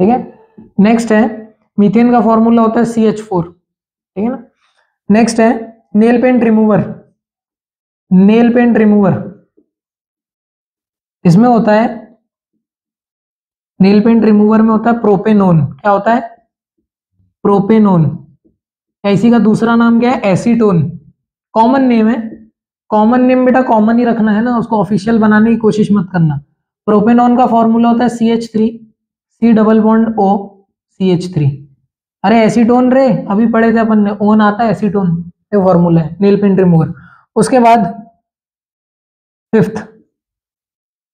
ठीक है। नेक्स्ट है मीथेन का फॉर्मूला होता है CH4, ठीक है ना। नेक्स्ट है nail paint remover, nail paint remover, इसमें होता है, नेल पेंट रिमूवर में होता है प्रोपेनोन। क्या होता है? प्रोपेनोन। इसी का दूसरा नाम क्या है? एसीटोन। कॉमन नेम है, कॉमन नेम बेटा कॉमन ही रखना है ना, उसको ऑफिशियल बनाने की कोशिश मत करना। प्रोपेनॉन का फॉर्मूला होता है CH3, C double bond O, CH3। अरे एसीटोन रे, अभी पढ़े थे अपन ने, ओन आता है, एसीटोन ये फॉर्मूला है नेल पेंट रिमूवर। उसके बाद फिफ्थ,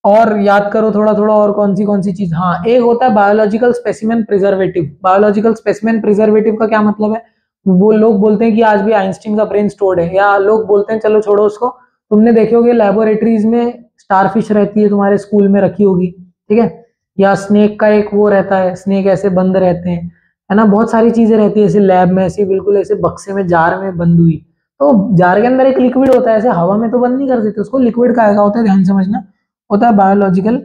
और याद करो थोड़ा थोड़ा, और कौन सी चीज, हाँ एक होता है biological specimen preservative. Biological specimen preservative का क्या मतलब है? वो लोग बोलते हैं कि आज भी आइंस्टीन का ब्रेन स्टोर्ड है, या लोग बोलते हैं, चलो छोड़ो उसको, तुमने देखे होगे लेबोरेटरीज में स्टारफिश रहती है, तुम्हारे स्कूल में रखी होगी, ठीक है, या स्नेक का एक वो रहता है, स्नेक ऐसे बंद रहते हैं, है ना, बहुत सारी चीजें रहती है ऐसे लैब में, ऐसे बिल्कुल ऐसे बक्से में, जार में बंद हुई। तो जार के अंदर एक लिक्विड होता है, ऐसे हवा में तो बंद नहीं कर देते उसको, लिक्विड का आएगा होता है, ध्यान समझना, होता है बायोलॉजिकल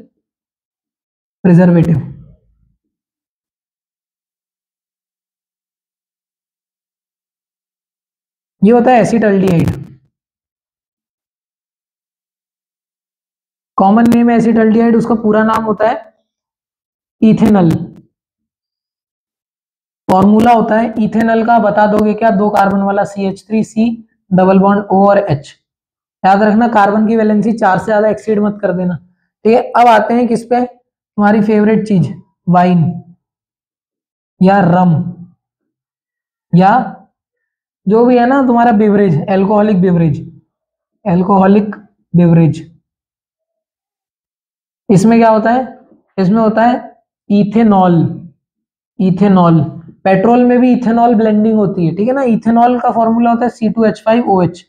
प्रिजर्वेटिव। ये होता है एसिटल्डिहाइड, कॉमन नेम है एसिटल्डिहाइड, उसका पूरा नाम होता है इथेनल। फॉर्मूला होता है इथेनल का, बता दोगे क्या? दो कार्बन वाला CH3C डबल बॉन्ड O और H। याद रखना कार्बन की वैलेंसी 4 से ज्यादा एक्सीड मत कर देना, ठीक है। अब आते हैं किस पे? तुम्हारी फेवरेट चीज, वाइन या रम, या जो भी है ना तुम्हारा beverage, alcoholic beverage, alcoholic beverage. इसमें क्या होता है? इसमें होता है इथेनॉल, इथेनॉल। पेट्रोल में भी इथेनॉल ब्लेंडिंग होती है, ठीक है ना। इथेनॉल का फॉर्मूला होता है C2H5OH।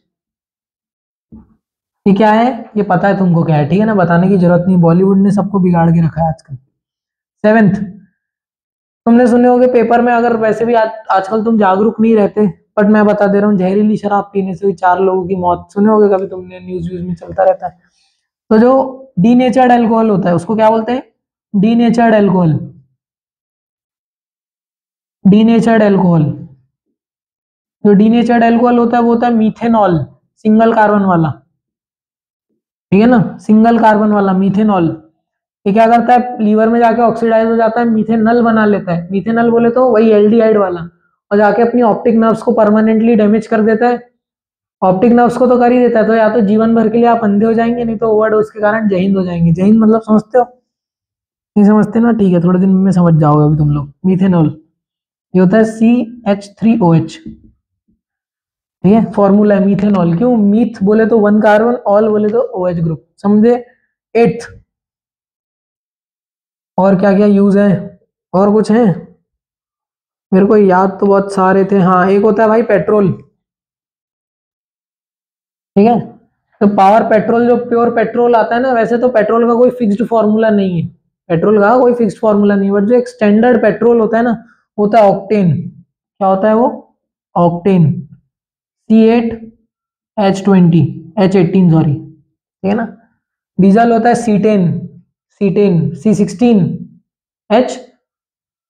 ये क्या है? ये पता है तुमको क्या है, ठीक है ना, बताने की जरूरत नहीं, बॉलीवुड ने सबको बिगाड़ के रखा है आजकल। सेवेंथ, तुमने सुने होगे पेपर में, अगर वैसे भी आजकल तुम जागरूक नहीं रहते, बट मैं बता दे रहा हूँ, जहरीली शराब पीने से हुई 4 लोगों की मौत, सुने होगे कभी तुमने, न्यूज व्यूज में चलता रहता है। तो जो डीनेचर्ड एल्कोहल होता है उसको क्या बोलते हैं? Denatured alcohol, denatured alcohol. जो डीनेचर्ड एल्कोहल होता है वो होता है मीथेनॉल, सिंगल कार्बन वाला, ठीक है ना, सिंगल कार्बन वाला मीथेनॉल। ये क्या करता है? लीवर में जाके ऑक्सीडाइज हो जाता है, मीथेनल बना लेता है। मीथेनल बोले तो वही एल्डिहाइड वाला, और जाके अपनी ऑप्टिक नर्व्स को परमानेंटली डैमेज कर देता है। ऑप्टिक नर्व्स को तो कर ही देता है, तो या तो जीवन भर के लिए आप अंधे हो जाएंगे, नहीं तो ओवरडोज के कारण जहींद हो जाएंगे। जहींद मतलब समझते हो? नहीं समझते ना, ठीक है, थोड़े दिन में समझ जाओगे अभी तुम लोग। मीथेनॉल ये होता है CH3OH, ठीक है, फॉर्मूला है मीथेनॉल। क्यों? मीथ बोले तो 1 कार्बन, ऑल बोले तो OH ग्रुप, समझे। एट्थ, और क्या क्या यूज है, और कुछ है मेरे को याद तो बहुत सारे थे। हाँ एक होता है भाई पेट्रोल, ठीक है। तो पावर पेट्रोल, जो प्योर पेट्रोल आता है ना, वैसे तो पेट्रोल का कोई फिक्स्ड फॉर्मूला नहीं है, पेट्रोल का कोई फिक्स्ड फॉर्मूला नहीं है, बट जो एक स्टैंडर्ड पेट्रोल होता है ना, होता है ऑक्टेन। क्या होता है वो, ऑक्टेन, C8H20 H18 सॉरी, ठीक है ना। डीजल होता है C10 C16H,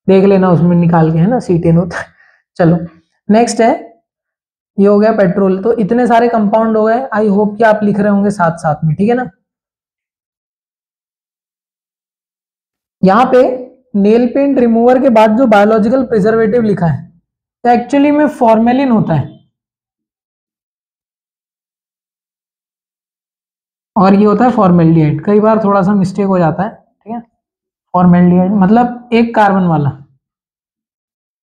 देख लेना उसमें निकाल के, है ना, C10 होता है। चलो नेक्स्ट है, ये हो गया पेट्रोल। तो इतने सारे कंपाउंड हो गए, आई होप कि आप लिख रहे होंगे साथ साथ में, ठीक है ना। यहाँ पे नेल पेंट रिमूवर के बाद जो बायोलॉजिकल प्रिजर्वेटिव लिखा है, तो एक्चुअली में फॉर्मेलिन होता है, और ये होता है फॉर्मेल्डिहाइड। कई बार थोड़ा सा मिस्टेक हो जाता है, ठीक है। फॉर्मेल्डिहाइड मतलब एक कार्बन वाला,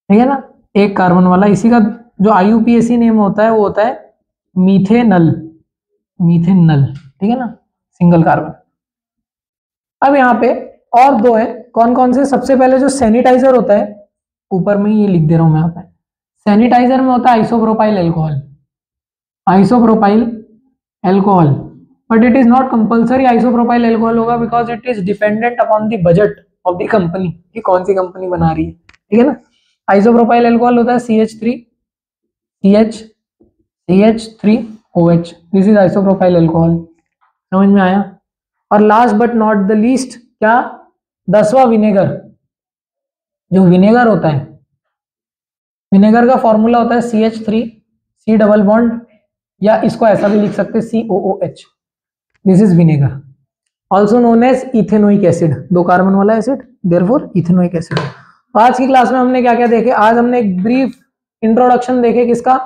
ठीक है ना, एक कार्बन वाला। इसी का जो IUPAC नेम होता है वो होता है मीथेनल, मीथेनल, ठीक है ना, सिंगल कार्बन। अब यहाँ पे और दो है, कौन कौन से, सबसे पहले जो सैनिटाइजर होता है, ऊपर में ये लिख दे रहा हूं मैं यहाँ पे, सैनिटाइजर में होता है isopropyl alcohol, isopropyl alcohol, but it is not compulsory isopropyl alcohol होगा, because it is dependent upon the budget of the company, कि कौन सी कंपनी बना रही है, ठीक है ना। आइसोप्रोपाइल एल्कोहल होता है CH3OH, this is isopropyl alcohol, समझ में आया। और last but not the least, क्या, 10वां विनेगर। जो विनेगर होता है, विनेगर का फॉर्मूला होता है CH3 C डबल बॉन्ड, या इसको ऐसा भी लिख सकते हैं COOH, this is vinegar, also known as ethanoic acid, दो कार्बन वाला एसिड, देयरफॉर इथेनोइक एसिड। आज की क्लास में हमने क्या क्या देखे, आज हमने एक ब्रीफ इंट्रोडक्शन देखे किसका,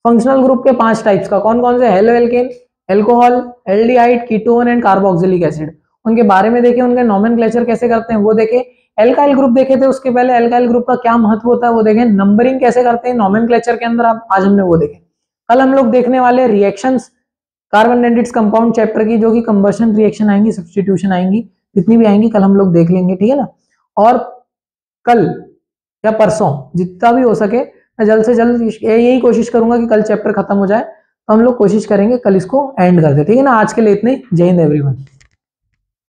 फंक्शनल ग्रुप के 5 टाइप्स का, कौन कौन से, haloalkane, alcohol, aldehyde, ketone and carboxylic acid, उनके बारे में देखे, उनके नोमेनक्लेचर कैसे करते हैं वो देखे। एल्काइल ग्रुप देखे थे, उसके पहले एल्काइल ग्रुप का क्या महत्व होता है वो देखे, नंबरिंग कैसे करते हैं नोमेनक्लेचर के अंदर, आज हमने वो देखे। कल हम लोग देखने वाले रिएक्शंस कार्बन डेंटिट्स कंपाउंड चैप्टर की, जो कि कंबशन रिएक्शन आएंगी, सब्स्टिट्यूशन आएंगी, जितनी भी आएंगी कल हम लोग देख लेंगे, ठीक है ना। और कल या परसों जितना भी हो सके, मैं जल्द से जल्द यही कोशिश करूंगा कि कल चैप्टर खत्म हो जाए, तो हम लोग कोशिश करेंगे कल इसको एंड कर दे, ठीक है ना। आज के लिए इतने, जय हिंद एवरीवन।